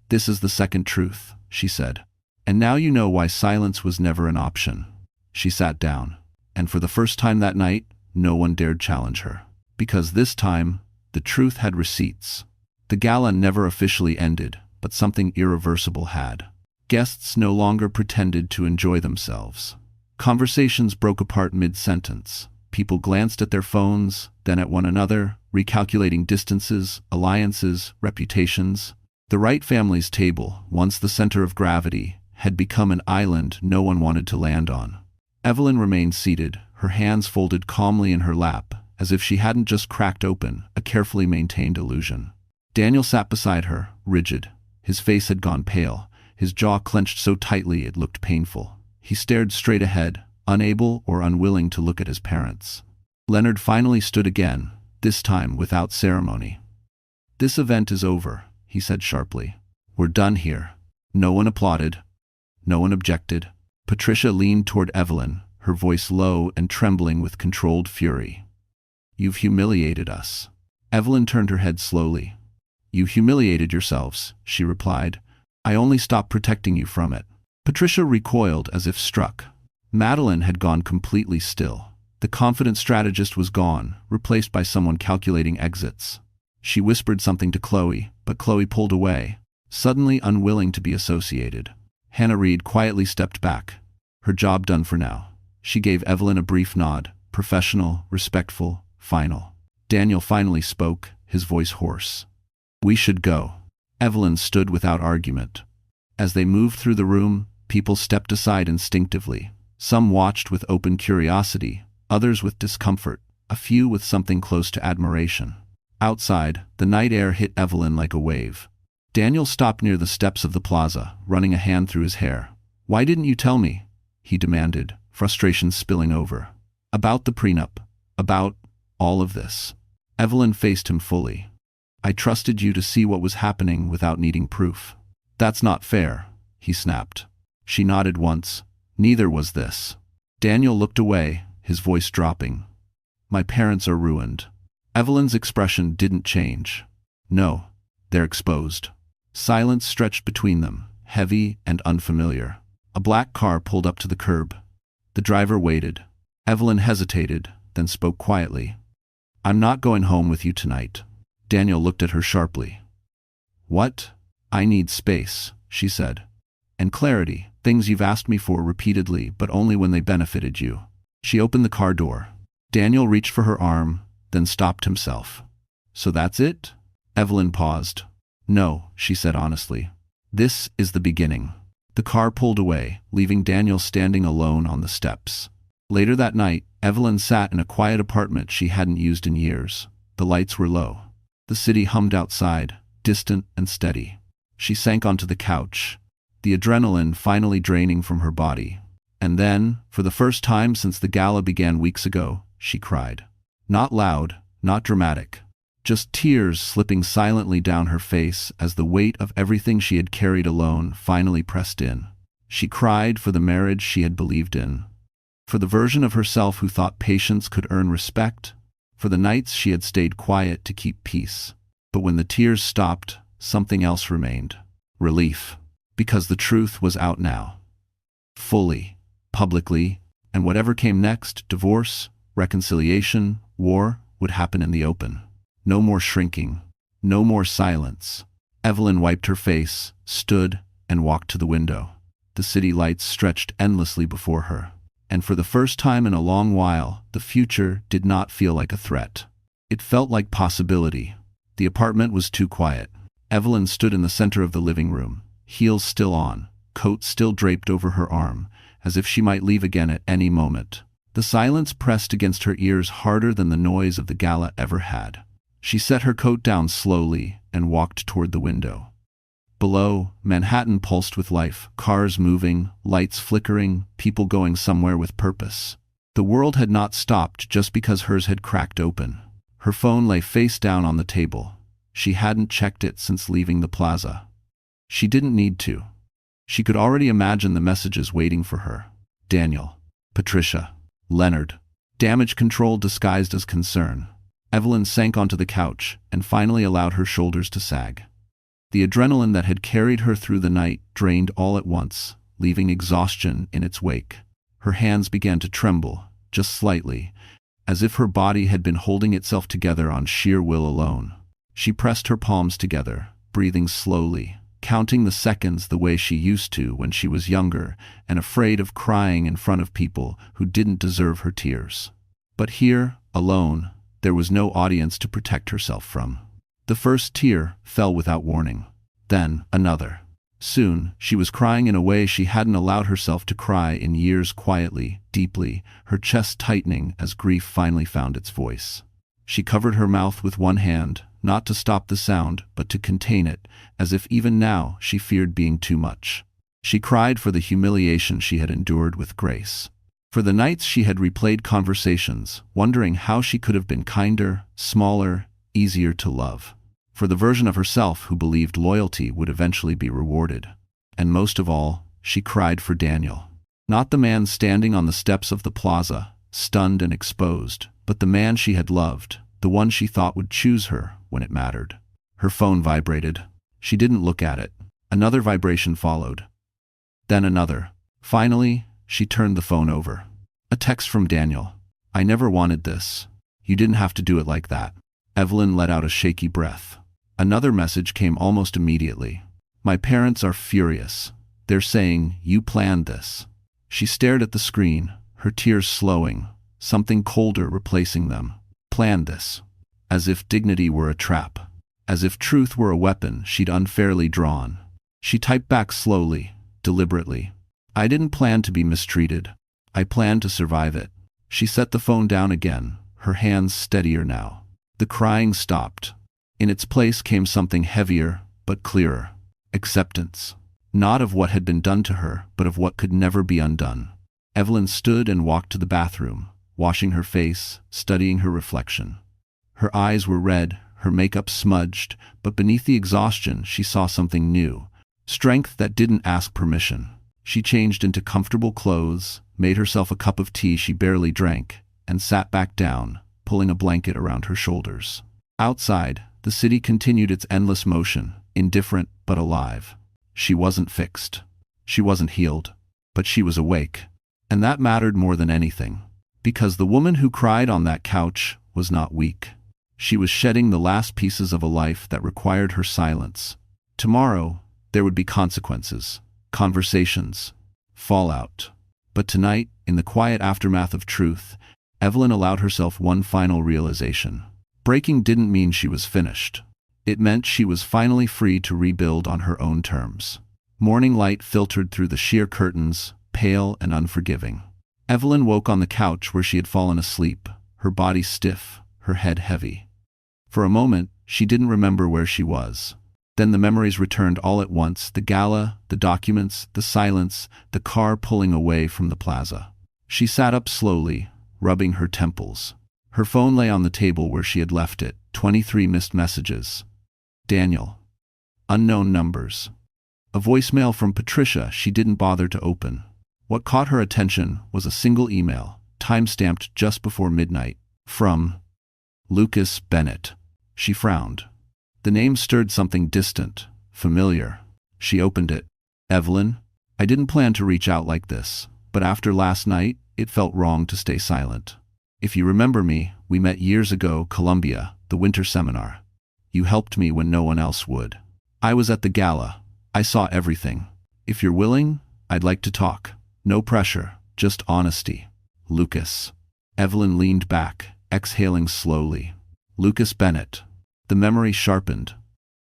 [SPEAKER 1] "This is the second truth," she said. "And now you know why silence was never an option." She sat down, and for the first time that night, no one dared challenge her. Because this time, the truth had receipts. The gala never officially ended, but something irreversible had. Guests no longer pretended to enjoy themselves. Conversations broke apart mid-sentence. People glanced at their phones, then at one another, recalculating distances, alliances, reputations. The Wright family's table, once the center of gravity, had become an island no one wanted to land on. Evelyn remained seated, her hands folded calmly in her lap, as if she hadn't just cracked open a carefully maintained illusion. Daniel sat beside her, rigid. His face had gone pale, his jaw clenched so tightly it looked painful. He stared straight ahead, unable or unwilling to look at his parents. Leonard finally stood again, this time without ceremony. "This event is over," he said sharply. We're done here. No one applauded. No one objected. Patricia leaned toward Evelyn, her voice low and trembling with controlled fury. You've humiliated us. Evelyn turned her head slowly. You humiliated yourselves, she replied. I only stopped protecting you from it. Patricia recoiled as if struck. Madeline had gone completely still. The confident strategist was gone, replaced by someone calculating exits. She whispered something to Chloe, but Chloe pulled away, suddenly unwilling to be associated. Hannah Reed quietly stepped back. Her job done for now. She gave Evelyn a brief nod, professional, respectful, final. Daniel finally spoke, his voice hoarse. We should go. Evelyn stood without argument. As they moved through the room, people stepped aside instinctively. Some watched with open curiosity, others with discomfort, a few with something close to admiration. Outside, the night air hit Evelyn like a wave. Daniel stopped near the steps of the plaza, running a hand through his hair. Why didn't you tell me? He demanded, frustration spilling over. About the prenup. About all of this. Evelyn faced him fully. I trusted you to see what was happening without needing proof. That's not fair, he snapped. She nodded once. Neither was this. Daniel looked away, his voice dropping. My parents are ruined. Evelyn's expression didn't change. No, they're exposed. Silence stretched between them, heavy and unfamiliar. A black car pulled up to the curb. The driver waited. Evelyn hesitated, then spoke quietly. I'm not going home with you tonight. Daniel looked at her sharply. What? I need space, she said. And clarity, things you've asked me for repeatedly, but only when they benefited you. She opened the car door. Daniel reached for her arm, then stopped himself. So that's it? Evelyn paused. No, she said honestly. This is the beginning. The car pulled away, leaving Daniel standing alone on the steps. Later that night, Evelyn sat in a quiet apartment she hadn't used in years. The lights were low. The city hummed outside, distant and steady. She sank onto the couch, the adrenaline finally draining from her body. And then, for the first time since the gala began weeks ago, she cried. Not loud, not dramatic. Just tears slipping silently down her face as the weight of everything she had carried alone finally pressed in. She cried for the marriage she had believed in. For the version of herself who thought patience could earn respect. For the nights she had stayed quiet to keep peace. But when the tears stopped, something else remained. Relief. Because the truth was out now. Fully. Publicly. And whatever came next, divorce, reconciliation, war, would happen in the open. No more shrinking. No more silence. Evelyn wiped her face, stood, and walked to the window. The city lights stretched endlessly before her. And for the first time in a long while, the future did not feel like a threat. It felt like possibility. The apartment was too quiet. Evelyn stood in the center of the living room, heels still on, coat still draped over her arm, as if she might leave again at any moment. The silence pressed against her ears harder than the noise of the gala ever had. She set her coat down slowly and walked toward the window. Below, Manhattan pulsed with life, cars moving, lights flickering, people going somewhere with purpose. The world had not stopped just because hers had cracked open. Her phone lay face down on the table. She hadn't checked it since leaving the plaza. She didn't need to. She could already imagine the messages waiting for her. Daniel. Patricia. Leonard. Damage control disguised as concern. Evelyn sank onto the couch and finally allowed her shoulders to sag. The adrenaline that had carried her through the night drained all at once, leaving exhaustion in its wake. Her hands began to tremble, just slightly, as if her body had been holding itself together on sheer will alone. She pressed her palms together, breathing slowly, counting the seconds the way she used to when she was younger and afraid of crying in front of people who didn't deserve her tears. But here, alone, there was no audience to protect herself from. The first tear fell without warning. Then another. Soon, she was crying in a way she hadn't allowed herself to cry in years, quietly, deeply, her chest tightening as grief finally found its voice. She covered her mouth with one hand, not to stop the sound, but to contain it, as if even now she feared being too much. She cried for the humiliation she had endured with grace. For the nights she had replayed conversations, wondering how she could have been kinder, smaller, easier to love. For the version of herself who believed loyalty would eventually be rewarded. And most of all, she cried for Daniel. Not the man standing on the steps of the plaza, stunned and exposed, but the man she had loved, the one she thought would choose her when it mattered. Her phone vibrated. She didn't look at it. Another vibration followed. Then another. Finally, she turned the phone over. A text from Daniel. I never wanted this. You didn't have to do it like that. Evelyn let out a shaky breath. Another message came almost immediately. My parents are furious. They're saying, you planned this. She stared at the screen, her tears slowing, something colder replacing them. Planned this. As if dignity were a trap. As if truth were a weapon she'd unfairly drawn. She typed back slowly, deliberately. I didn't plan to be mistreated. I planned to survive it. She set the phone down again, her hands steadier now. The crying stopped. In its place came something heavier, but clearer. Acceptance. Not of what had been done to her, but of what could never be undone. Evelyn stood and walked to the bathroom, washing her face, studying her reflection. Her eyes were red, her makeup smudged, but beneath the exhaustion she saw something new. Strength that didn't ask permission. She changed into comfortable clothes, made herself a cup of tea she barely drank, and sat back down, pulling a blanket around her shoulders. Outside, the city continued its endless motion, indifferent but alive. She wasn't fixed. She wasn't healed. But she was awake. And that mattered more than anything. Because the woman who cried on that couch was not weak. She was shedding the last pieces of a life that required her silence. Tomorrow, there would be consequences, conversations, fallout. But tonight, in the quiet aftermath of truth, Evelyn allowed herself one final realization. Breaking didn't mean she was finished. It meant she was finally free to rebuild on her own terms. Morning light filtered through the sheer curtains, pale and unforgiving. Evelyn woke on the couch where she had fallen asleep, her body stiff, her head heavy. For a moment, she didn't remember where she was. Then the memories returned all at once, the gala, the documents, the silence, the car pulling away from the plaza. She sat up slowly, rubbing her temples. Her phone lay on the table where she had left it, 23 missed messages. Daniel. Unknown numbers. A voicemail from Patricia she didn't bother to open. What caught her attention was a single email, time-stamped just before midnight, from Lucas Bennett. She frowned. The name stirred something distant, familiar. She opened it. Evelyn, I didn't plan to reach out like this, but after last night, it felt wrong to stay silent. If you remember me, we met years ago, Columbia, the winter seminar. You helped me when no one else would. I was at the gala. I saw everything. If you're willing, I'd like to talk. No pressure, just honesty. Lucas. Evelyn leaned back, exhaling slowly. Lucas Bennett. The memory sharpened.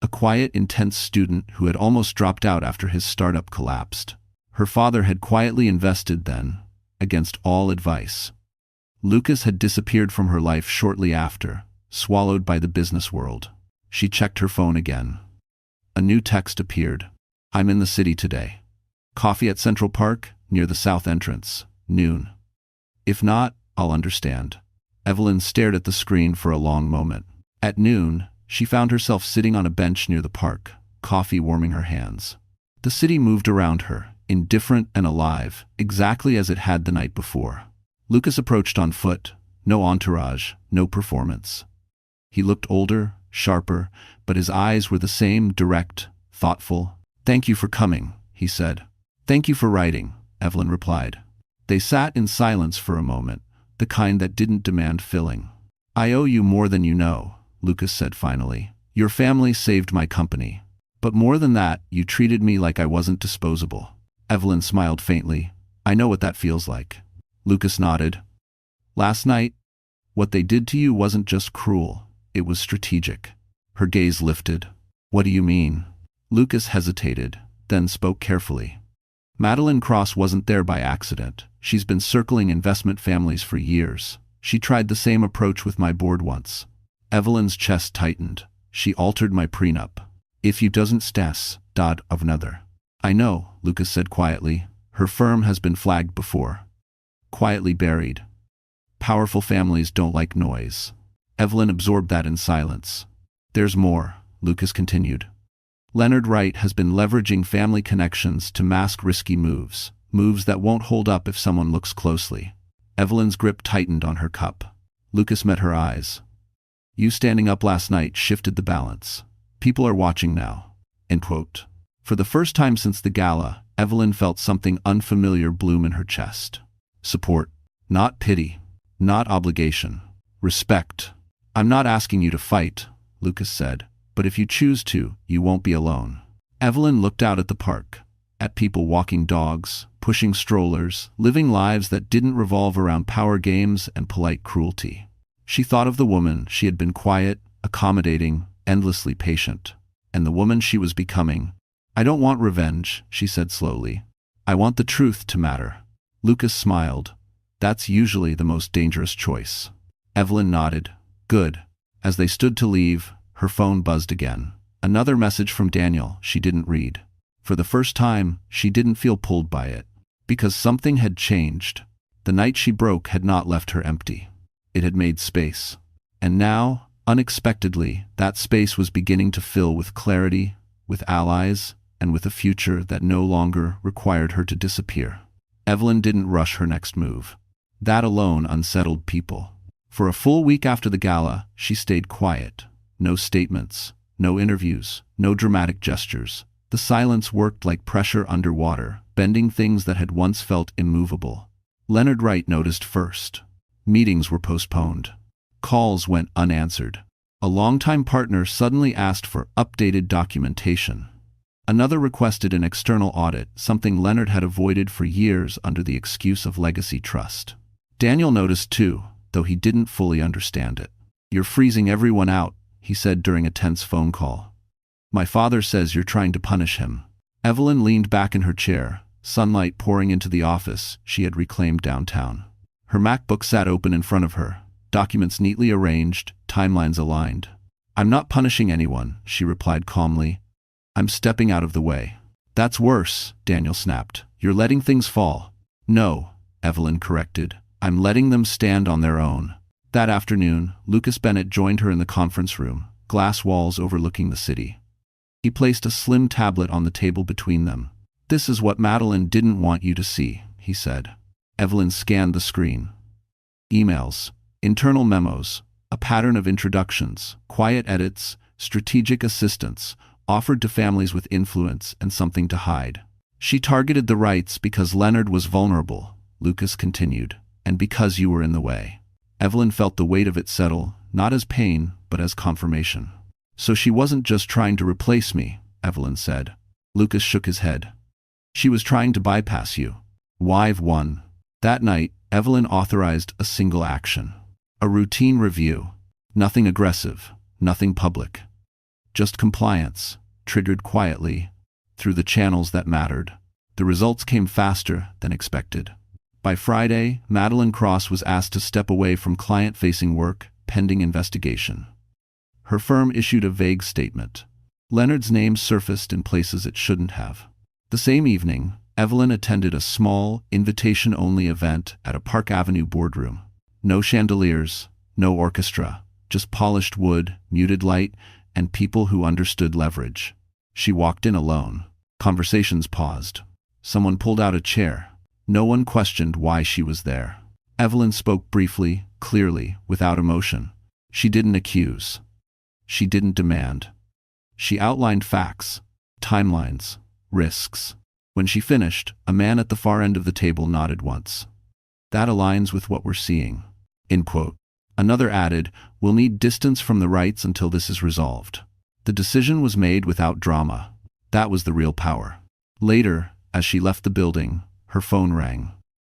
[SPEAKER 1] A quiet, intense student who had almost dropped out after his startup collapsed. Her father had quietly invested then, against all advice. Lucas had disappeared from her life shortly after, swallowed by the business world. She checked her phone again. A new text appeared. I'm in the city today. Coffee at Central Park, near the south entrance, noon. If not, I'll understand. Evelyn stared at the screen for a long moment. At noon, she found herself sitting on a bench near the park, coffee warming her hands. The city moved around her, indifferent and alive, exactly as it had the night before. Lucas approached on foot, no entourage, no performance. He looked older, sharper, but his eyes were the same, direct, thoughtful. Thank you for coming, he said. Thank you for writing, Evelyn replied. They sat in silence for a moment, the kind that didn't demand filling. I owe you more than you know, Lucas said finally. Your family saved my company. But more than that, you treated me like I wasn't disposable. Evelyn smiled faintly. I know what that feels like. Lucas nodded. Last night, what they did to you wasn't just cruel. It was strategic. Her gaze lifted. What do you mean? Lucas hesitated, then spoke carefully. Madeline Cross wasn't there by accident. She's been circling investment families for years. She tried the same approach with my board once. Evelyn's chest tightened. She altered my prenup. If you doesn't stas, dot of another. I know, Lucas said quietly. Her firm has been flagged before. Quietly buried. Powerful families don't like noise. Evelyn absorbed that in silence. There's more, Lucas continued. Leonard Wright has been leveraging family connections to mask risky moves that won't hold up if someone looks closely. Evelyn's grip tightened on her cup. Lucas met her eyes. You standing up last night shifted the balance. People are watching now. End quote. For the first time since the gala, Evelyn felt something unfamiliar bloom in her chest. Support. Not pity. Not obligation. Respect. I'm not asking you to fight, Lucas said, but if you choose to, you won't be alone. Evelyn looked out at the park, at people walking dogs, pushing strollers, living lives that didn't revolve around power games and polite cruelty. She thought of the woman she had been: quiet, accommodating, endlessly patient. And the woman she was becoming. I don't want revenge, she said slowly. I want the truth to matter. Lucas smiled. That's usually the most dangerous choice. Evelyn nodded. Good. As they stood to leave, her phone buzzed again. Another message from Daniel she didn't read. For the first time, she didn't feel pulled by it. Because something had changed. The night she broke had not left her empty. It had made space. And now, unexpectedly, that space was beginning to fill with clarity, with allies, and with a future that no longer required her to disappear. Evelyn didn't rush her next move. That alone unsettled people. For a full week after the gala, she stayed quiet. No statements, no interviews, no dramatic gestures. The silence worked like pressure underwater, bending things that had once felt immovable. Leonard Wright noticed first. Meetings were postponed. Calls went unanswered. A longtime partner suddenly asked for updated documentation. Another requested an external audit, something Leonard had avoided for years under the excuse of legacy trust. Daniel noticed too, though he didn't fully understand it. You're freezing everyone out, he said during a tense phone call. My father says you're trying to punish him. Evelyn leaned back in her chair, sunlight pouring into the office she had reclaimed downtown. Her MacBook sat open in front of her, documents neatly arranged, timelines aligned. I'm not punishing anyone, she replied calmly. I'm stepping out of the way. That's worse, Daniel snapped. You're letting things fall. No, Evelyn corrected. I'm letting them stand on their own. That afternoon, Lucas Bennett joined her in the conference room, glass walls overlooking the city. He placed a slim tablet on the table between them. This is what Madeline didn't want you to see, he said. Evelyn scanned the screen. Emails, internal memos, a pattern of introductions, quiet edits, strategic assistance, offered to families with influence and something to hide. She targeted the Wrights because Leonard was vulnerable, Lucas continued, and because you were in the way. Evelyn felt the weight of it settle, not as pain, but as confirmation. So she wasn't just trying to replace me, Evelyn said. Lucas shook his head. She was trying to bypass you. Wive 1. That night, Evelyn authorized a single action. A routine review. Nothing aggressive, nothing public. Just compliance, triggered quietly, through the channels that mattered. The results came faster than expected. By Friday, Madeline Cross was asked to step away from client-facing work, pending investigation. Her firm issued a vague statement. Leonard's name surfaced in places it shouldn't have. The same evening, Evelyn attended a small, invitation-only event at a Park Avenue boardroom. No chandeliers, no orchestra, just polished wood, muted light, and people who understood leverage. She walked in alone. Conversations paused. Someone pulled out a chair. No one questioned why she was there. Evelyn spoke briefly, clearly, without emotion. She didn't accuse. She didn't demand. She outlined facts, timelines, risks. When she finished, a man at the far end of the table nodded once. That aligns with what we're seeing. End quote. Another added, we'll need distance from the Wrights until this is resolved. The decision was made without drama. That was the real power. Later, as she left the building, her phone rang.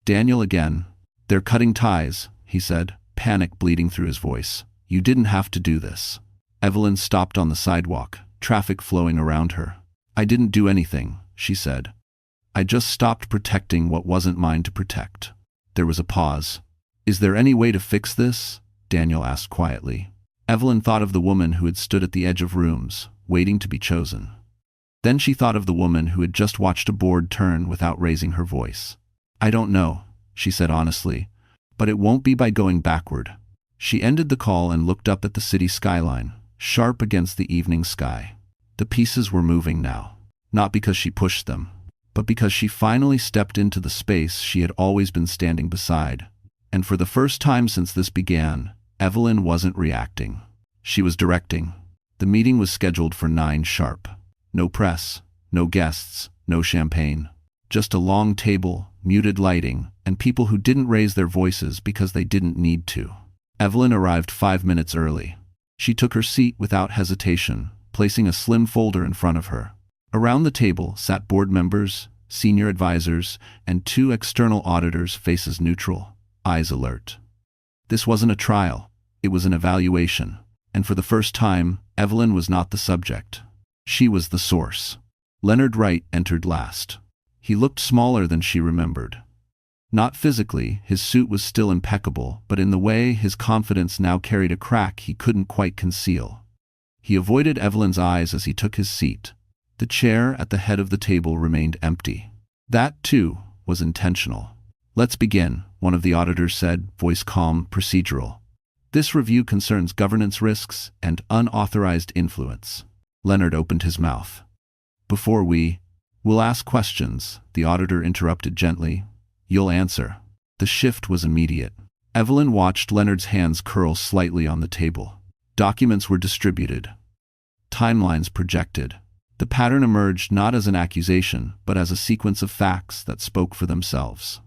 [SPEAKER 1] Daniel again. They're cutting ties, he said, panic bleeding through his voice. You didn't have to do this. Evelyn stopped on the sidewalk, traffic flowing around her. I didn't do anything, she said. I just stopped protecting what wasn't mine to protect. There was a pause. Is there any way to fix this? Daniel asked quietly. Evelyn thought of the woman who had stood at the edge of rooms, waiting to be chosen. Then she thought of the woman who had just watched a board turn without raising her voice. I don't know, she said honestly, but it won't be by going backward. She ended the call and looked up at the city skyline, sharp against the evening sky. The pieces were moving now, not because she pushed them, but because she finally stepped into the space she had always been standing beside. And for the first time since this began, Evelyn wasn't reacting. She was directing. The meeting was scheduled for 9 sharp. No press, no guests, no champagne. Just a long table, muted lighting, and people who didn't raise their voices because they didn't need to. Evelyn arrived 5 minutes early. She took her seat without hesitation, placing a slim folder in front of her. Around the table sat board members, senior advisors, and 2 external auditors, faces neutral, eyes alert. This wasn't a trial, it was an evaluation, and for the first time, Evelyn was not the subject. She was the source. Leonard Wright entered last. He looked smaller than she remembered. Not physically, his suit was still impeccable, but in the way his confidence now carried a crack he couldn't quite conceal. He avoided Evelyn's eyes as he took his seat. The chair at the head of the table remained empty. That, too, was intentional. "Let's begin," one of the auditors said, voice calm, procedural. "This review concerns governance risks and unauthorized influence." Leonard opened his mouth. "We'll ask questions," the auditor interrupted gently. "You'll answer." The shift was immediate. Evelyn watched Leonard's hands curl slightly on the table. Documents were distributed. Timelines projected. The pattern emerged not as an accusation, but as a sequence of facts that spoke for themselves.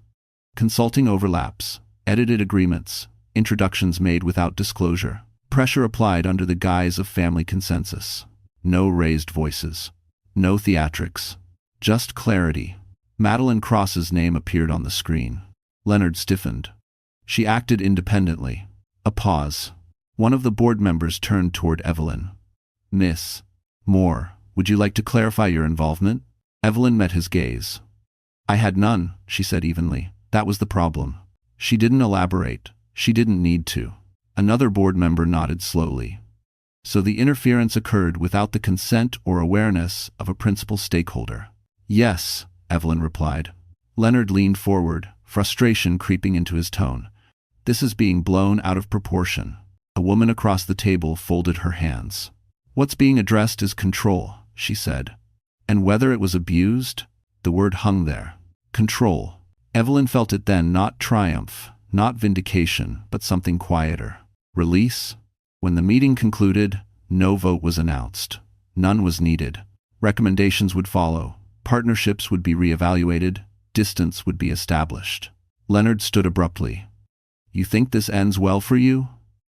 [SPEAKER 1] Consulting overlaps, edited agreements, introductions made without disclosure, pressure applied under the guise of family consensus. No raised voices. No theatrics. Just clarity. Madeline Cross's name appeared on the screen. Leonard stiffened. She acted independently. A pause. One of the board members turned toward Evelyn. "Miss Moore, would you like to clarify your involvement?" Evelyn met his gaze. "I had none," she said evenly. "That was the problem." She didn't elaborate. She didn't need to. Another board member nodded slowly. "So the interference occurred without the consent or awareness of a principal stakeholder?" "Yes," Evelyn replied. Leonard leaned forward, frustration creeping into his tone. "This is being blown out of proportion." A woman across the table folded her hands. "What's being addressed is control," she said. And whether it was abused, the word hung there. Control. Evelyn felt it then, not triumph, not vindication, but something quieter. Release? When the meeting concluded, no vote was announced. None was needed. Recommendations would follow. Partnerships would be reevaluated. Distance would be established. Leonard stood abruptly. "You think this ends well for you?"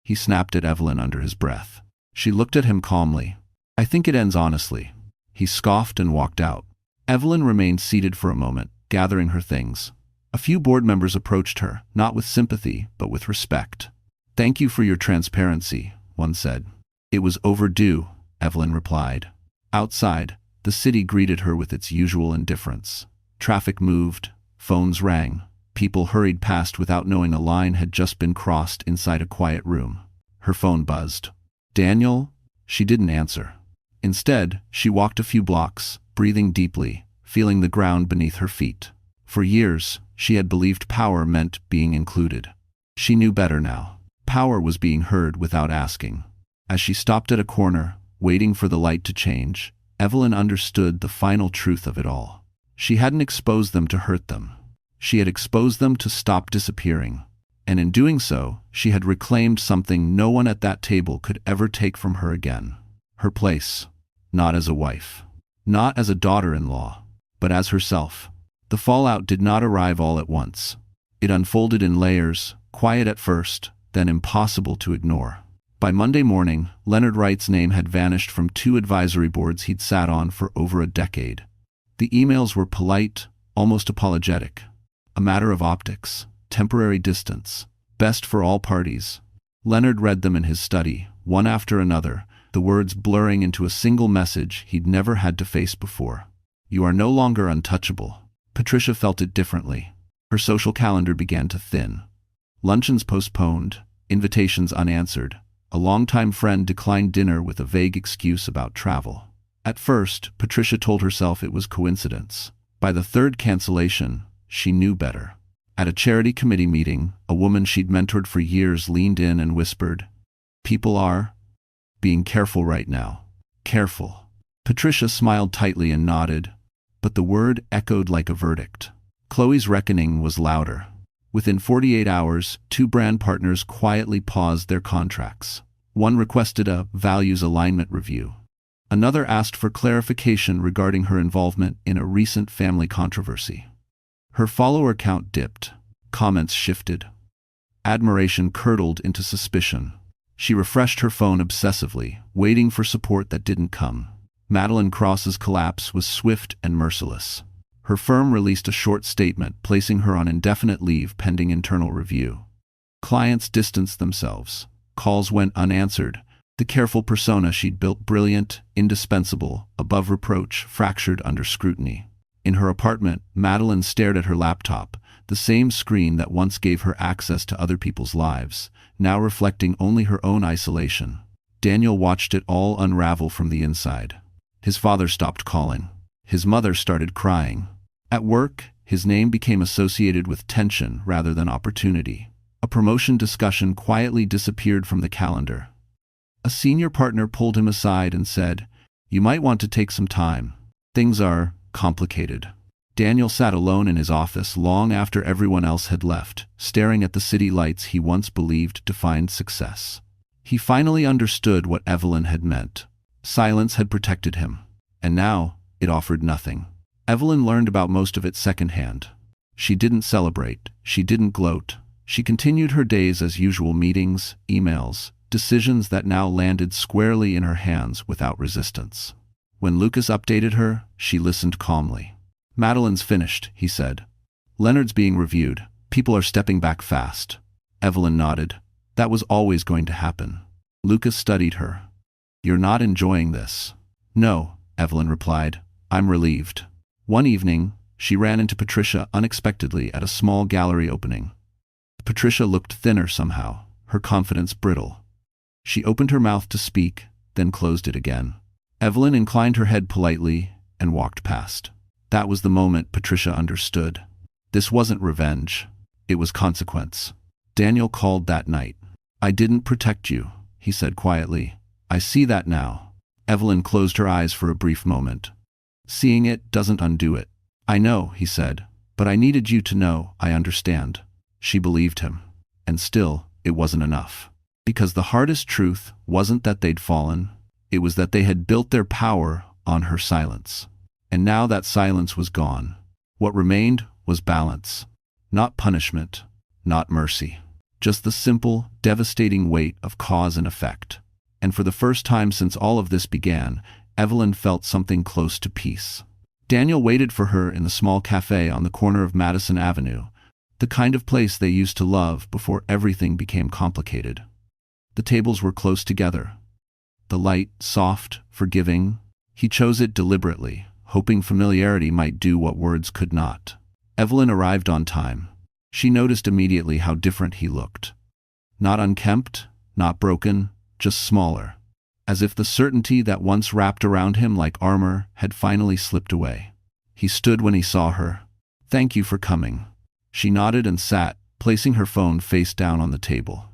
[SPEAKER 1] He snapped at Evelyn under his breath. She looked at him calmly. "I think it ends honestly." He scoffed and walked out. Evelyn remained seated for a moment, gathering her things. A few board members approached her, not with sympathy, but with respect. "Thank you for your transparency," one said. "It was overdue," Evelyn replied. Outside, the city greeted her with its usual indifference. Traffic moved, phones rang, people hurried past without knowing a line had just been crossed inside a quiet room. Her phone buzzed. "Daniel?" She didn't answer. Instead, she walked a few blocks, breathing deeply, feeling the ground beneath her feet. For years, she had believed power meant being included. She knew better now. Power was being heard without asking. As she stopped at a corner, waiting for the light to change, Evelyn understood the final truth of it all. She hadn't exposed them to hurt them. She had exposed them to stop disappearing. And in doing so, she had reclaimed something no one at that table could ever take from her again. Her place. Not as a wife. Not as a daughter-in-law. But as herself. The fallout did not arrive all at once. It unfolded in layers, quiet at first, then impossible to ignore. By Monday morning, Leonard Wright's name had vanished from 2 advisory boards he'd sat on for over a decade. The emails were polite, almost apologetic. A matter of optics, temporary distance, best for all parties. Leonard read them in his study, one after another, the words blurring into a single message he'd never had to face before. "You are no longer untouchable." Patricia felt it differently. Her social calendar began to thin. Luncheons postponed, invitations unanswered. A longtime friend declined dinner with a vague excuse about travel. At first, Patricia told herself it was coincidence. By the 3rd cancellation, she knew better. At a charity committee meeting, a woman she'd mentored for years leaned in and whispered, "People are Being careful right now. Careful. Patricia smiled tightly and nodded, but the word echoed like a verdict. Chloe's reckoning was louder. Within 48 hours, 2 brand partners quietly paused their contracts. One requested a values alignment review. Another asked for clarification regarding her involvement in a recent family controversy. Her follower count dipped. Comments shifted. Admiration curdled into suspicion. She refreshed her phone obsessively, waiting for support that didn't come. Madeline Cross's collapse was swift and merciless. Her firm released a short statement placing her on indefinite leave pending internal review. Clients distanced themselves. Calls went unanswered. The careful persona she'd built, brilliant, indispensable, above reproach, fractured under scrutiny. In her apartment, Madeline stared at her laptop, the same screen that once gave her access to other people's lives, now reflecting only her own isolation. Daniel watched it all unravel from the inside. His father stopped calling. His mother started crying. At work, his name became associated with tension rather than opportunity. A promotion discussion quietly disappeared from the calendar. A senior partner pulled him aside and said, "You might want to take some time. Things are complicated." Daniel sat alone in his office long after everyone else had left, staring at the city lights he once believed defined success. He finally understood what Evelyn had meant. Silence had protected him, and now it offered nothing. Evelyn learned about most of it secondhand. She didn't celebrate, she didn't gloat. She continued her days as usual: meetings, emails, decisions that now landed squarely in her hands without resistance. When Lucas updated her, she listened calmly. "Madeline's finished," he said. "Leonard's being reviewed. People are stepping back fast." Evelyn nodded. That was always going to happen. Lucas studied her. "You're not enjoying this." "No," Evelyn replied. "I'm relieved." One evening, she ran into Patricia unexpectedly at a small gallery opening. Patricia looked thinner somehow, her confidence brittle. She opened her mouth to speak, then closed it again. Evelyn inclined her head politely and walked past. That was the moment Patricia understood. This wasn't revenge. It was consequence. Daniel called that night. "I didn't protect you," he said quietly. "I see that now." Evelyn closed her eyes for a brief moment. "Seeing it doesn't undo it." "I know," he said, "but I needed you to know I understand." She believed him. And still, it wasn't enough. Because the hardest truth wasn't that they'd fallen, it was that they had built their power on her silence. And now that silence was gone. What remained was balance. Not punishment, not mercy. Just the simple, devastating weight of cause and effect. And for the first time since all of this began, Evelyn felt something close to peace. Daniel waited for her in the small cafe on the corner of Madison Avenue, the kind of place they used to love before everything became complicated. The tables were close together. The light, soft, forgiving. He chose it deliberately, hoping familiarity might do what words could not. Evelyn arrived on time. She noticed immediately how different he looked. Not unkempt, not broken, just smaller. As if the certainty that once wrapped around him like armor had finally slipped away. He stood when he saw her. "Thank you for coming." She nodded and sat, placing her phone face down on the table.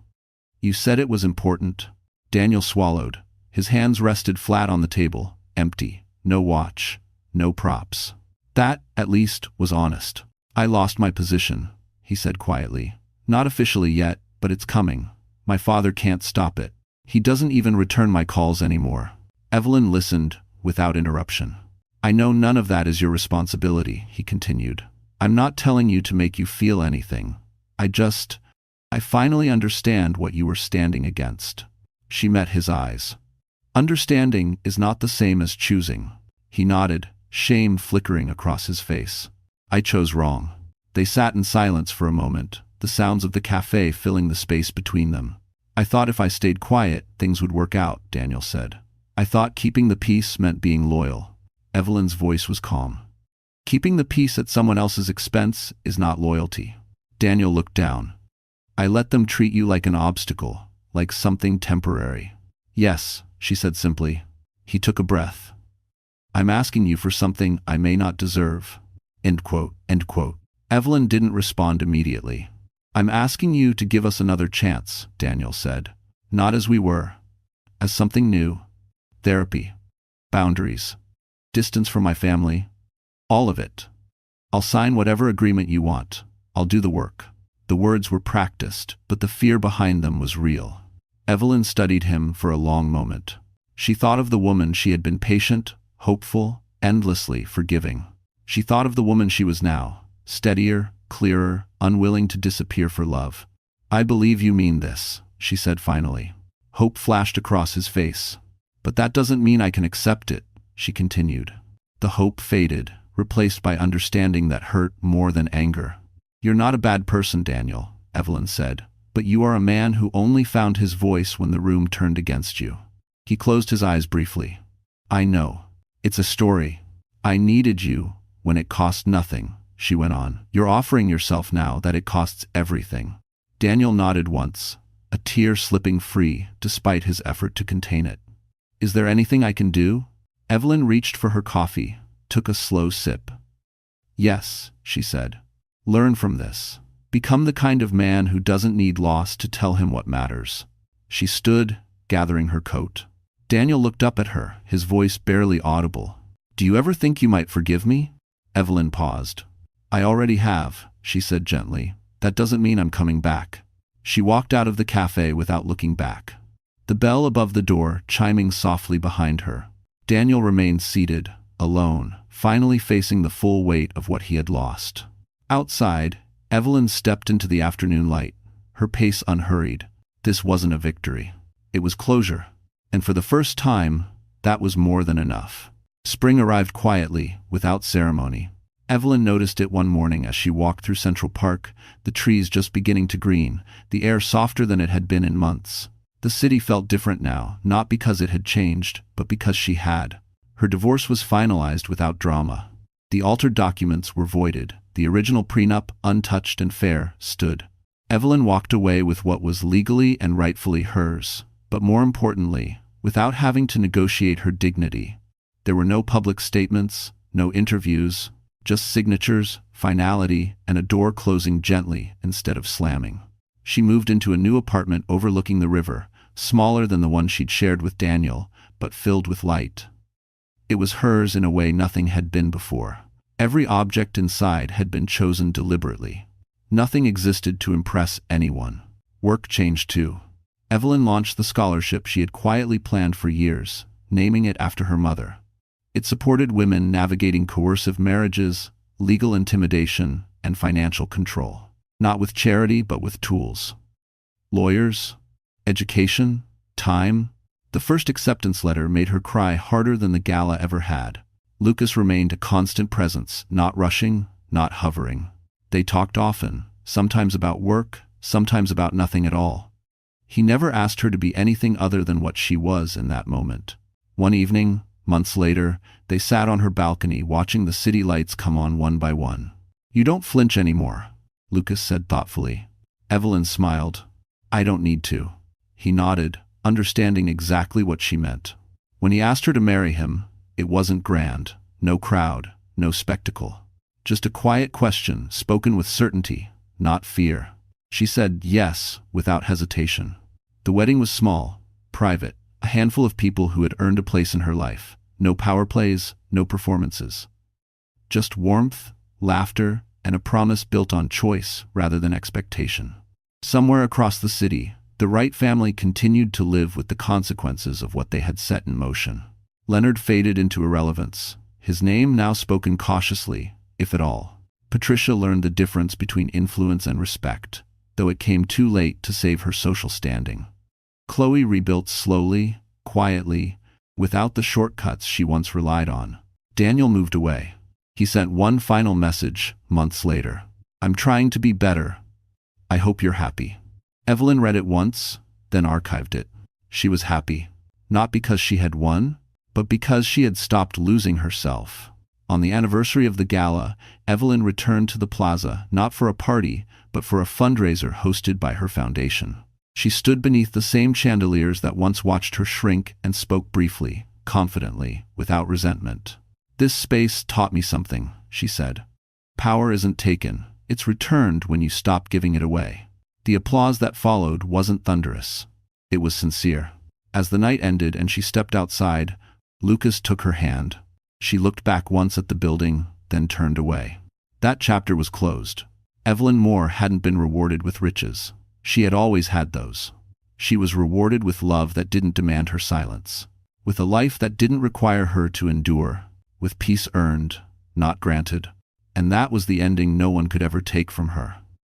[SPEAKER 1] "You said it was important." Daniel swallowed. His hands rested flat on the table, empty. No watch, no props. That, at least, was honest. "I lost my position," he said quietly. "Not officially yet, but it's coming. My father can't stop it. He doesn't even return my calls anymore." Evelyn listened, without interruption. "I know none of that is your responsibility," he continued. "I'm not telling you to make you feel anything. I finally understand what you were standing against." She met his eyes. "Understanding is not the same as choosing." He nodded, shame flickering across his face. "I chose wrong." They sat in silence for a moment, the sounds of the cafe filling the space between them. "I thought if I stayed quiet, things would work out," Daniel said. "I thought keeping the peace meant being loyal." Evelyn's voice was calm. "Keeping the peace at someone else's expense is not loyalty." Daniel looked down. "I let them treat you like an obstacle, like something temporary." "Yes," she said simply. He took a breath. "I'm asking you for something I may not deserve." End quote, end quote. Evelyn didn't respond immediately. "I'm asking you to give us another chance," Daniel said. "Not as we were. as something new. Therapy. Boundaries. Distance from my family. All of it. I'll sign whatever agreement you want. I'll do the work. The words were practiced, but the fear behind them was real. Evelyn studied him for a long moment. She thought of the woman she had been, patient, hopeful, endlessly forgiving. She thought of the woman she was now, steadier, clearer, unwilling to disappear for love. "I believe you mean this," she said finally. Hope flashed across his face. "But that doesn't mean I can accept it," she continued. The hope faded, replaced by understanding that hurt more than anger. "You're not a bad person, Daniel," Evelyn said, "but you are a man who only found his voice when the room turned against you." He closed his eyes briefly. "I know. It's a story. I needed you when it cost nothing," she went on. "You're offering yourself now that it costs everything." Daniel nodded once, a tear slipping free despite his effort to contain it. "Is there anything I can do?" Evelyn reached for her coffee, took a slow sip. "Yes," she said. "Learn from this. Become the kind of man who doesn't need loss to tell him what matters." She stood, gathering her coat. Daniel looked up at her, his voice barely audible. "Do you ever think you might forgive me?" Evelyn paused. "I already have," she said gently. "That doesn't mean I'm coming back." She walked out of the cafe without looking back. The bell above the door chiming softly behind her. Daniel remained seated, alone, finally facing the full weight of what he had lost. Outside, Evelyn stepped into the afternoon light, her pace unhurried. This wasn't a victory. It was closure. And for the first time, that was more than enough. Spring arrived quietly, without ceremony. Evelyn noticed it one morning as she walked through Central Park, the trees just beginning to green, the air softer than it had been in months. The city felt different now, not because it had changed, but because she had. Her divorce was finalized without drama. The altered documents were voided. The original prenup, untouched and fair, stood. Evelyn walked away with what was legally and rightfully hers, but more importantly, without having to negotiate her dignity. There were no public statements, no interviews, just signatures, finality, and a door closing gently instead of slamming. She moved into a new apartment overlooking the river, smaller than the one she'd shared with Daniel, but filled with light. It was hers in a way nothing had been before. Every object inside had been chosen deliberately. Nothing existed to impress anyone. Work changed too. Evelyn launched the scholarship she had quietly planned for years, naming it after her mother. It supported women navigating coercive marriages, legal intimidation, and financial control. Not with charity, but with tools. Lawyers, education, time. The first acceptance letter made her cry harder than the gala ever had. Lucas remained a constant presence, not rushing, not hovering. They talked often, sometimes about work, sometimes about nothing at all. He never asked her to be anything other than what she was in that moment. One evening, months later, they sat on her balcony watching the city lights come on one by one. "You don't flinch anymore," Lucas said thoughtfully. Evelyn smiled. "I don't need to." He nodded, understanding exactly what she meant. When he asked her to marry him, it wasn't grand, no crowd, no spectacle. Just a quiet question spoken with certainty, not fear. She said yes without hesitation. The wedding was small, private, a handful of people who had earned a place in her life. No power plays, no performances. Just warmth, laughter, and a promise built on choice rather than expectation. Somewhere across the city, the Wright family continued to live with the consequences of what they had set in motion. Leonard faded into irrelevance, his name now spoken cautiously, if at all. Patricia learned the difference between influence and respect, though it came too late to save her social standing. Chloe rebuilt slowly, quietly, without the shortcuts she once relied on. Daniel moved away. He sent one final message, months later. "I'm trying to be better. I hope you're happy." Evelyn read it once, then archived it. She was happy, not because she had won, but because she had stopped losing herself. On the anniversary of the gala, Evelyn returned to the plaza, not for a party, but for a fundraiser hosted by her foundation. She stood beneath the same chandeliers that once watched her shrink and spoke briefly, confidently, without resentment. "This space taught me something," she said. "Power isn't taken, it's returned when you stop giving it away." The applause that followed wasn't thunderous. It was sincere. As the night ended and she stepped outside, Lucas took her hand. She looked back once at the building, then turned away. That chapter was closed. Evelyn Moore hadn't been rewarded with riches. She had always had those. She was rewarded with love that didn't demand her silence, with a life that didn't require her to endure, with peace earned, not granted. And that was the ending no one could ever take from her.